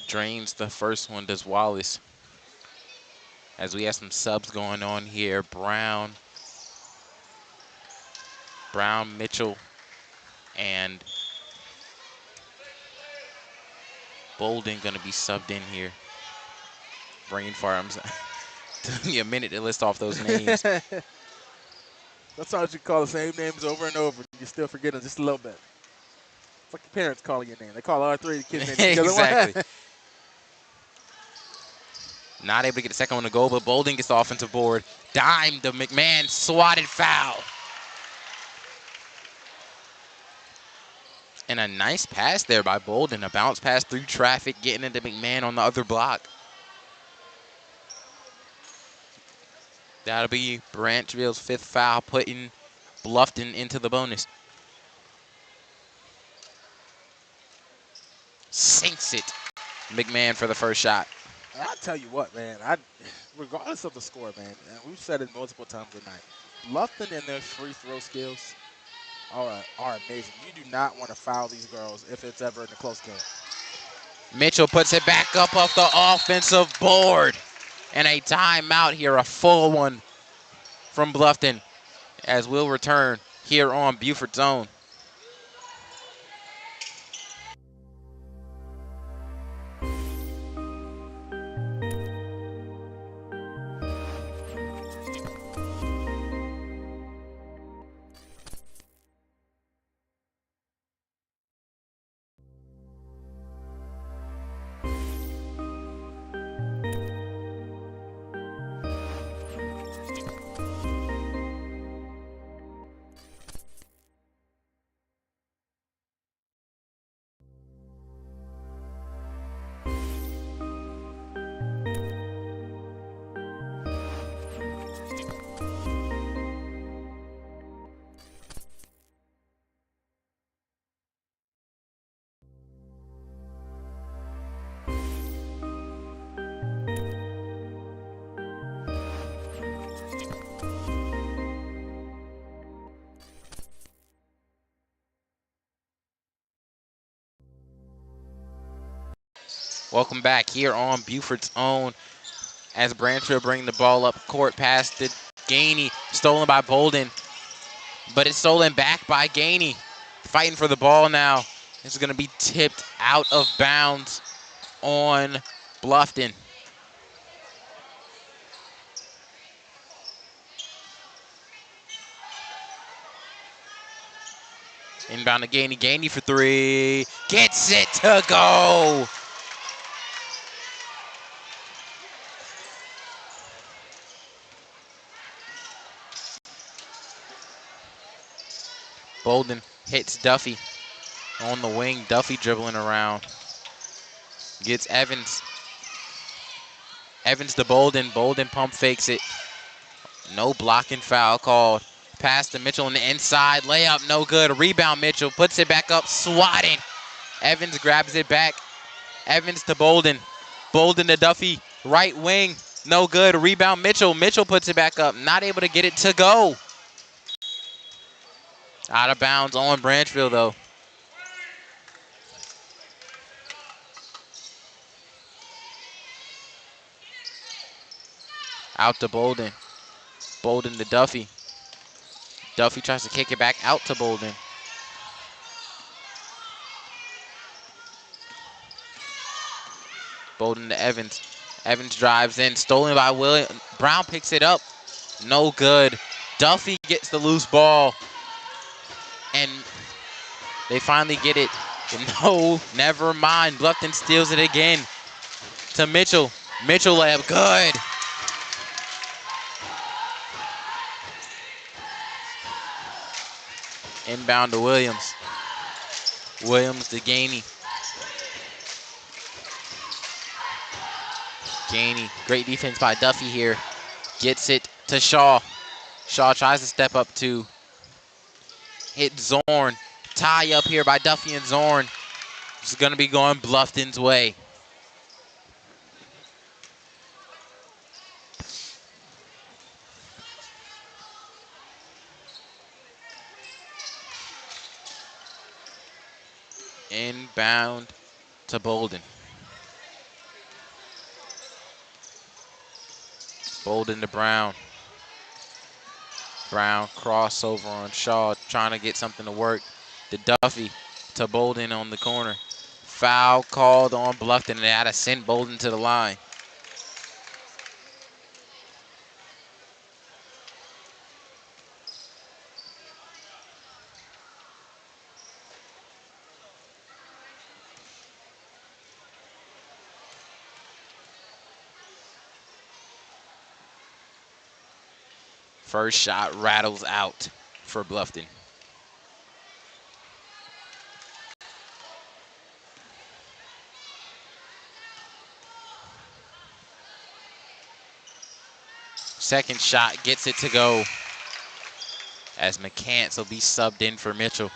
Drains the first one, does Wallace. As we have some subs going on here, Brown, Mitchell, and Bolden going to be subbed in here. Brain farms. Took me a minute to list off those names.
That's how you call the same names over and over. You still forget them just a little bit. It's like your parents calling your name. They call all 3 of the kids' names together.
Exactly. Not able to get the second one to go, but Bolden gets the offensive board. Dime to McMahon, swatted foul. And a nice pass there by Bolden. A bounce pass through traffic, getting into McMahon on the other block. That'll be Branchville's 5th foul, putting Bluffton into the bonus. Sinks it. McMahon for the first shot.
I tell you what, man. Regardless of the score, man, and we've said it multiple times tonight, Bluffton and their free throw skills are amazing. You do not want to foul these girls if it's ever in a close game.
Mitchell puts it back up off the offensive board. And a timeout here, a full one from Bluffton, as we'll return here on Buford's Own. Welcome back here on Buford's Own as Branchville bring the ball up court past the Gainey, stolen by Bolden, but it's stolen back by Gainey. Fighting for the ball now. It's going to be tipped out of bounds on Bluffton. Inbound to Gainey. Gainey for 3. Gets it to go. Bolden hits Duffy on the wing. Duffy dribbling around. Gets Evans. Evans to Bolden. Bolden pump fakes it. No blocking foul called. Pass to Mitchell on the inside. Layup, no good. Rebound, Mitchell puts it back up. Swatting. Evans grabs it back. Evans to Bolden. Bolden to Duffy. Right wing. No good. Rebound, Mitchell. Mitchell puts it back up. Not able to get it to go. Out of bounds on Branchville, though. Out to Bolden. Bolden to Duffy. Duffy tries to kick it back out to Bolden. Bolden to Evans. Evans drives in. Stolen by William. Brown picks it up. No good. Duffy gets the loose ball. And they finally get it. No, never mind. Bluffton steals it again. To Mitchell. Mitchell layup. Good. Inbound to Williams. Williams to Gainey. Gainey. Great defense by Duffy here. Gets it to Shaw. Shaw tries to step up to hit Zorn. Tie up here by Duffy and Zorn. It's going to be going Bluffton's way. Inbound to Bolden. Bolden to Brown. Brown crossover on Shaw, trying to get something to work. To Duffy, to Bolden on the corner. Foul called on Bluffton, and they had to send Bolden to the line. First shot rattles out for Bluffton. Second shot gets it to go as McCants will be subbed in for Mitchell.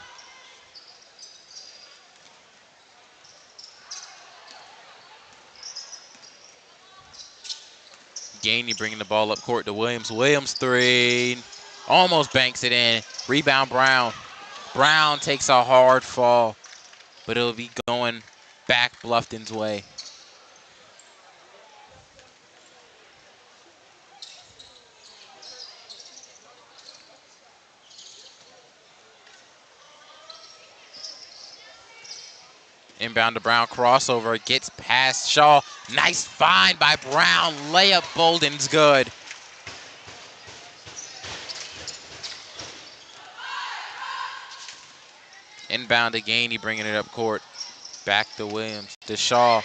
Gainey bringing the ball up court to Williams. Williams three, almost banks it in. Rebound Brown. Brown takes a hard fall, but it'll be going back Bluffton's way. Inbound to Brown, crossover, gets past Shaw. Nice find by Brown. Layup, Bolden's good. Inbound to Gainey, bringing it up court. Back to Williams, to Shaw.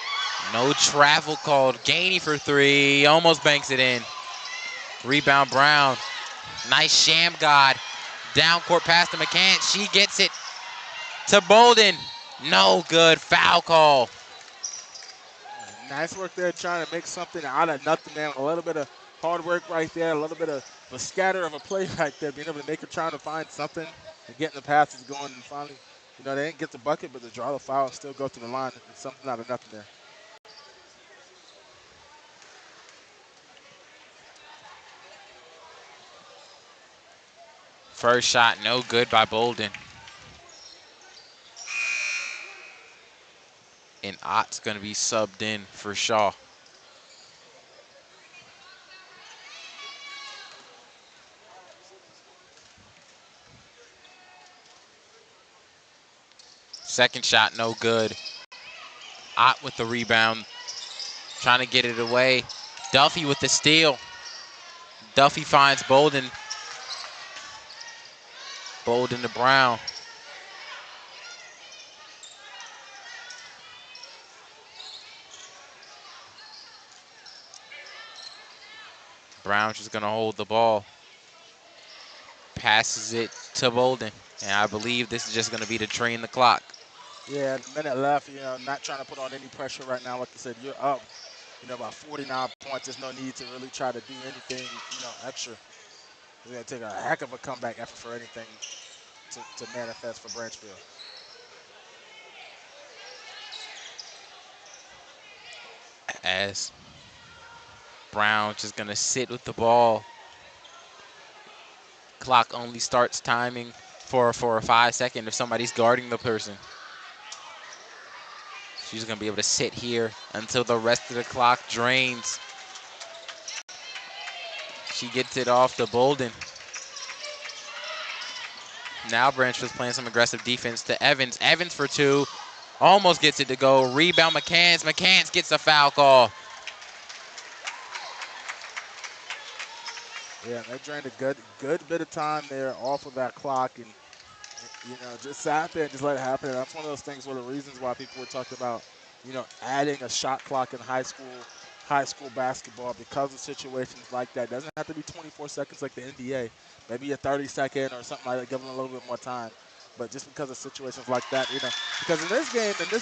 No travel called. Gainey for three, almost banks it in. Rebound Brown. Nice sham god. Down court pass to McCants. She gets it to Bolden. No good. Foul call.
Nice work there trying to make something out of nothing, man. A little bit of hard work right there, a little bit of a scatter of a play right there, being able to make her trying to find something and getting the passes going. And finally, they didn't get the bucket, but they draw the foul and still go to the line. It's something out of nothing there.
First shot, no good by Bolden. And Ott's going to be subbed in for Shaw. Second shot, no good. Ott with the rebound, trying to get it away. Duffy with the steal. Duffy finds Bolden. Bolden to Brown. Brown's just going to hold the ball. Passes it to Bolden. And I believe this is just going to be to train the clock.
Yeah, a minute left. Not trying to put on any pressure right now. Like I said, you're up. About 49 points. There's no need to really try to do anything, extra. It's gonna take a heck of a comeback effort for anything to manifest for Branchville.
As Brown just gonna sit with the ball. Clock only starts timing for a 5 second if somebody's guarding the person. She's gonna be able to sit here until the rest of the clock drains. She gets it off to Bolden. Now Branchville's playing some aggressive defense to Evans. Evans for two. Almost gets it to go. Rebound McCants. McCants gets a foul call.
Yeah, they drained a good bit of time there off of that clock, and just sat there and just let it happen. And that's one of those things, one of the reasons why people were talking about, adding a shot clock in high school basketball, because of situations like that. It doesn't have to be 24 seconds like the NBA. Maybe a 30-second or something like that, give them a little bit more time. But just because of situations like that, because in this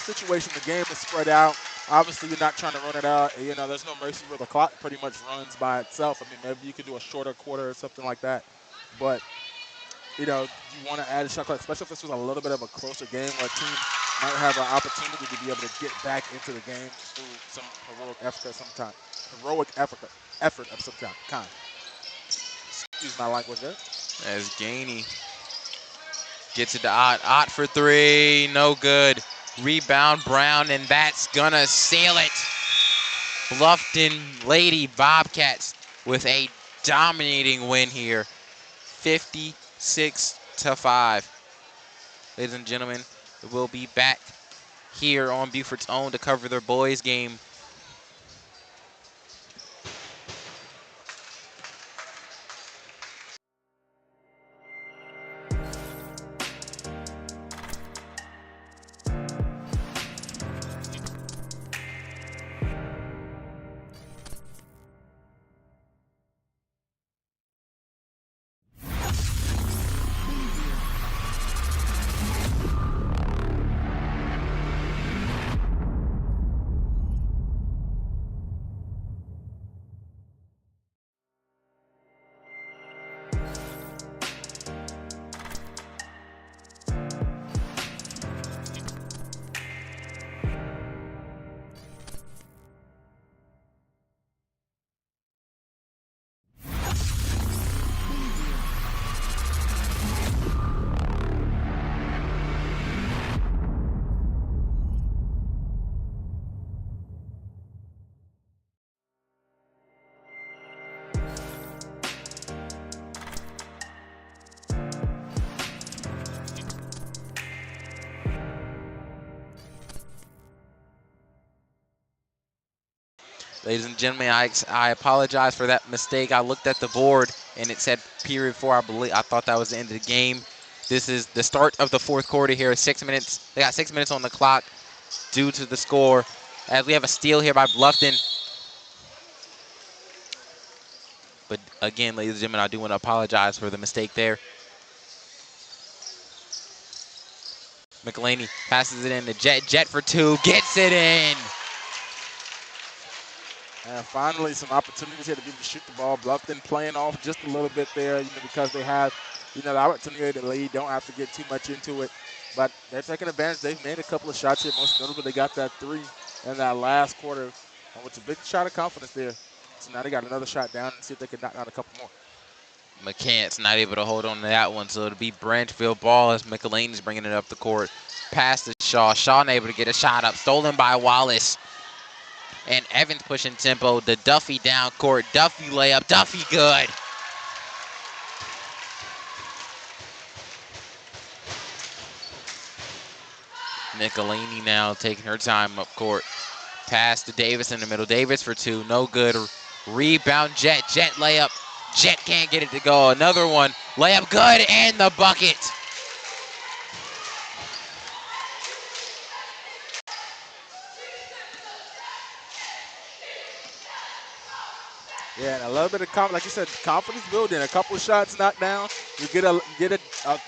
situation, the game is spread out. Obviously, you're not trying to run it out. There's no mercy where the clock pretty much runs by itself. I mean, maybe you could do a shorter quarter or something like that. But you want to add a shot clock, especially if this was a little bit of a closer game where a team might have an opportunity to be able to get back into the game through some heroic effort of some kind. Effort of some kind. Excuse my language there.
As Gainey gets it to Ott. Ott for three. No good. Rebound Brown, and that's gonna seal it. Bluffton Lady Bobcats with a dominating win here. 56-5. Ladies and gentlemen, we'll be back here on Buford's Own to cover their boys game. Ladies and gentlemen, I apologize for that mistake. I looked at the board and it said period 4. I thought that was the end of the game. This is the start of the fourth quarter here. 6 minutes. They got 6 minutes on the clock due to the score. As we have a steal here by Bluffton. But again, ladies and gentlemen, I do want to apologize for the mistake there. McElhaney passes it in to Jet. Jet for two. Gets it in.
And finally, some opportunities here to be able to shoot the ball. Bluffton playing off just a little bit there, because they have, the opportunity to lead. Don't have to get too much into it. But they're taking advantage. They've made a couple of shots here. Most notably, they got that three in that last quarter, which is a big shot of confidence there. So now they got another shot down and see if they can knock out a couple more.
McCants not able to hold on to that one, so it'll be Branchville ball as McElhaney's bringing it up the court. Pass to Shaw. Shaw unable to get a shot up. Stolen by Wallace. And Evans pushing tempo. The Duffy down court. Duffy layup. Duffy good. McElhaney now taking her time up court. Pass to Davis in the middle. Davis for two. No good. Rebound Jet. Jet layup. Jet can't get it to go. Another one. Layup good. And the bucket.
Yeah, and a little bit of confidence, like you said, confidence building. A couple of shots knocked down. You get a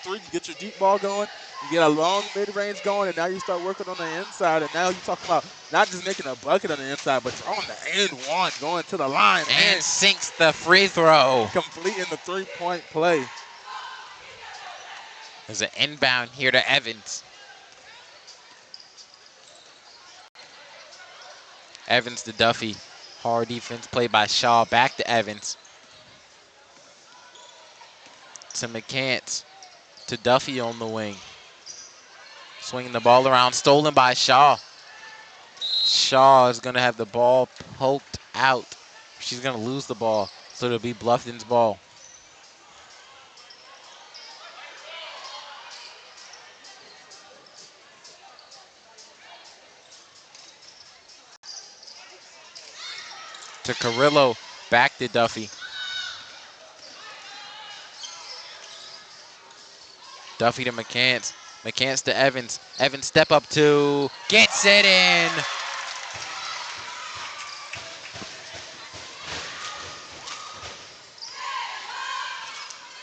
three, you get your deep ball going. You get a long mid-range going, and now you start working on the inside, and now you talk about not just making a bucket on the inside, but throwing the and one, going to the line,
And sinks the free throw.
completing the three-point play.
There's an inbound here to Evans. Evans to Duffy. Hard defense played by Shaw. Back to Evans. To McCants. To Duffy on the wing. Swinging the ball around. Stolen by Shaw. Shaw is going to have the ball poked out. She's going to lose the ball. So it'll be Bluffton's ball. To Carrillo. Back to Duffy. Duffy to McCants. McCants to Evans. Evans step up two. Gets it in.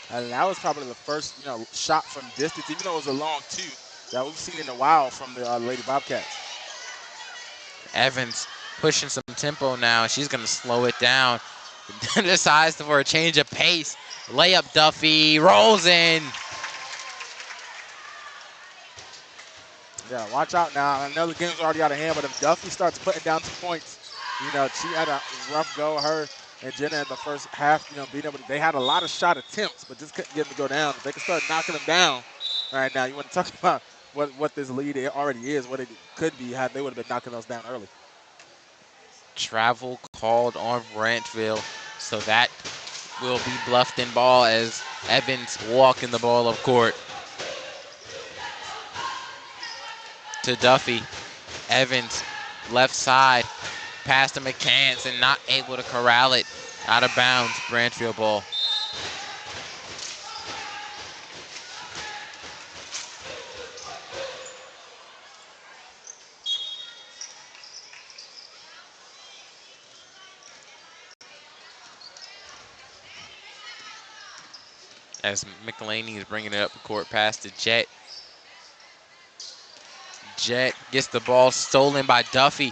And that was probably the first, shot from distance, even though it was a long two, that we've seen in a while from the Lady Bobcats.
Evans pushing some tempo now. She's going to slow it down. Decides for a change of pace. Layup Duffy. Rolls in.
Yeah, watch out now. I know the game's already out of hand, but if Duffy starts putting down some points, she had a rough go. Her and Jenna in the first half, being able to, they had a lot of shot attempts, but just couldn't get them to go down. If they can start knocking them down right now, you want to talk about what this lead already is, what it could be had they would have been knocking those down early.
Travel called on Branchville, so that will be Bluffton ball as Evans walking the ball up court. To Duffy. Evans, left side, pass to McCants and not able to corral it. Out of bounds, Branchville ball. As McElhaney is bringing it up the court, pass to Jet. Jet gets the ball stolen by Duffy.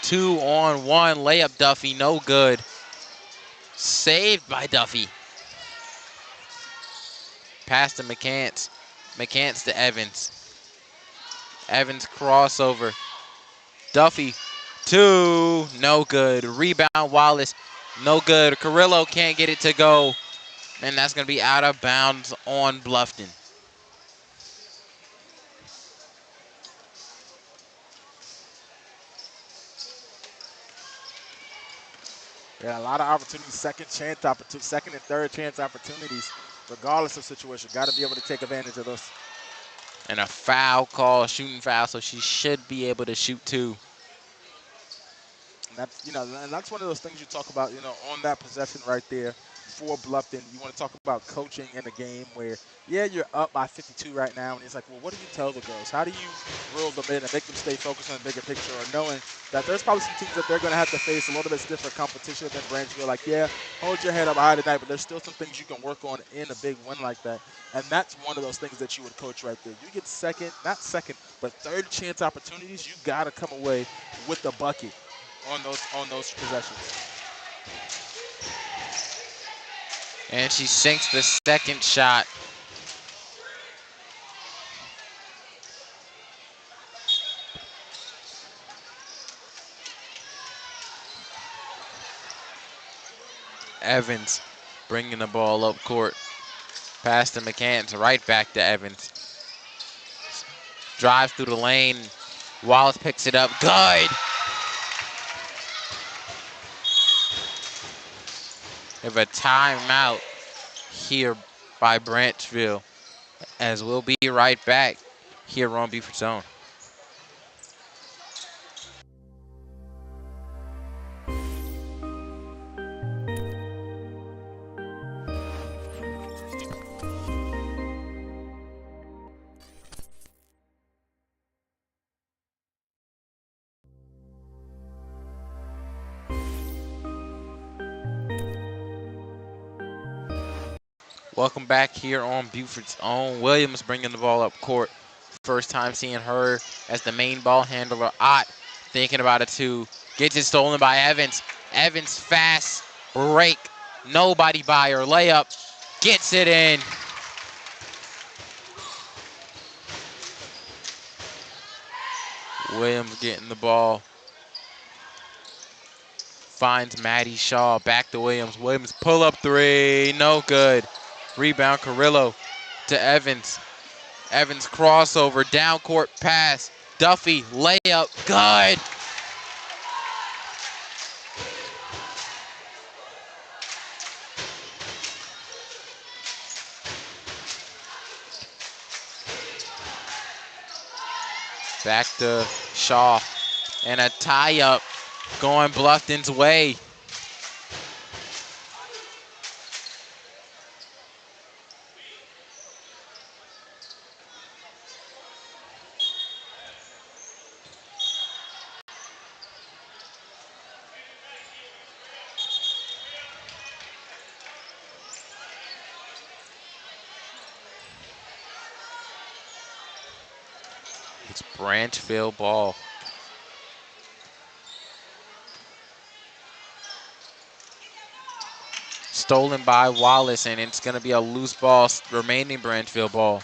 2-on-1 layup Duffy, no good. Saved by Duffy. Pass to McCants. McCants to Evans. Evans crossover. Duffy, 2, no good. Rebound Wallace, no good. Carrillo can't get it to go. And that's going to be out of bounds on Bluffton.
Yeah, a lot of opportunities, second and third chance opportunities, regardless of situation. Got to be able to take advantage of those.
And a foul call, shooting foul, so she should be able to shoot 2.
And that's one of those things you talk about, on that possession right there for Bluffton. You want to talk about coaching in a game where, yeah, you're up by 52 right now, and it's like, well, what do you tell the girls? How do you reel them in and make them stay focused on the bigger picture, or knowing that there's probably some teams that they're going to have to face a little bit stiffer competition than Branchville. Like, yeah, hold your head up high tonight, but there's still some things you can work on in a big win like that. And that's one of those things that you would coach right there. You get not second, but third chance opportunities, you got to come away with the bucket on those possessions.
And she sinks the second shot. Evans bringing the ball up court. Pass to McCants, right back to Evans. Drives through the lane. Wallace picks it up. Good. We have a timeout here by Branchville, as we'll be right back here on Buford Zone. Welcome back here on Buford's own. Williams bringing the ball up court. First time seeing her as the main ball handler. Ott thinking about it too. Gets it stolen by Evans. Evans fast break. Nobody by her. Layup. Gets it in. Williams getting the ball. Finds Maddie Shaw. Back to Williams. Williams pull up three. No good. Rebound Carrillo to Evans. Evans crossover. Down court pass. Duffy layup. Good. Back to Shaw. And a tie-up going Bluffton's way. It's Branchville ball. Stolen by Wallace, and it's going to be a loose ball, remaining Branchville ball.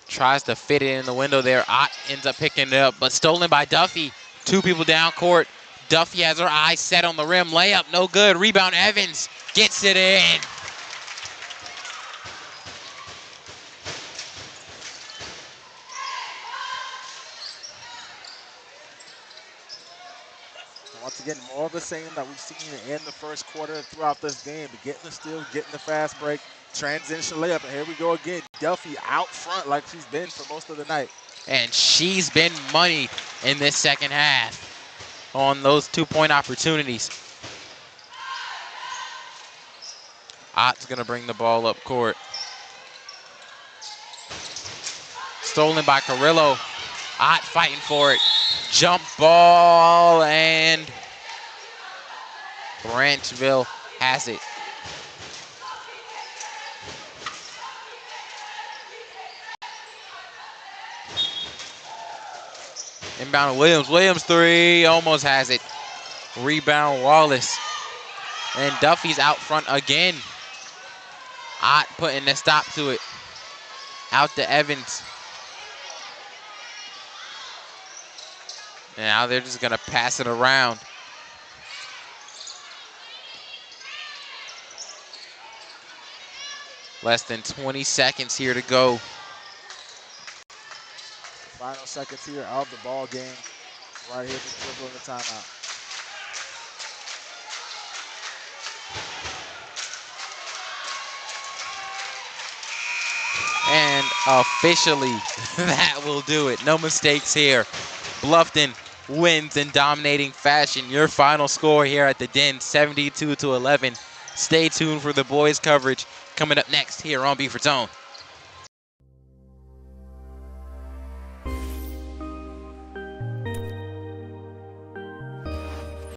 Tries to fit it in the window there. Ott ends up picking it up, but stolen by Duffy. Two people down court. Duffy has her eyes set on the rim. Layup, no good. Rebound, Evans gets it in.
Once again, more of the same that we've seen in the first quarter throughout this game. Getting the steal, getting the fast break, transition layup, and here we go again. Duffy out front like she's been for most of the night.
And she's been money in this second half on those 2-point opportunities. Ott's gonna bring the ball up court. Stolen by Carrillo. Ott fighting for it. Jump ball, and Branchville has it. Inbound Williams. Williams three, almost has it. Rebound Wallace. And Duffy's out front again. Ott putting a stop to it. Out to Evans. And now they're just gonna pass it around. Less than 20 seconds here to go.
Final seconds here of the ball game. Right here, just dribbling the timeout.
And officially, that will do it. No mistakes here. Bluffton wins in dominating fashion. Your final score here at the Den, 72-11. Stay tuned for the boys coverage coming up next here on Buford's Own.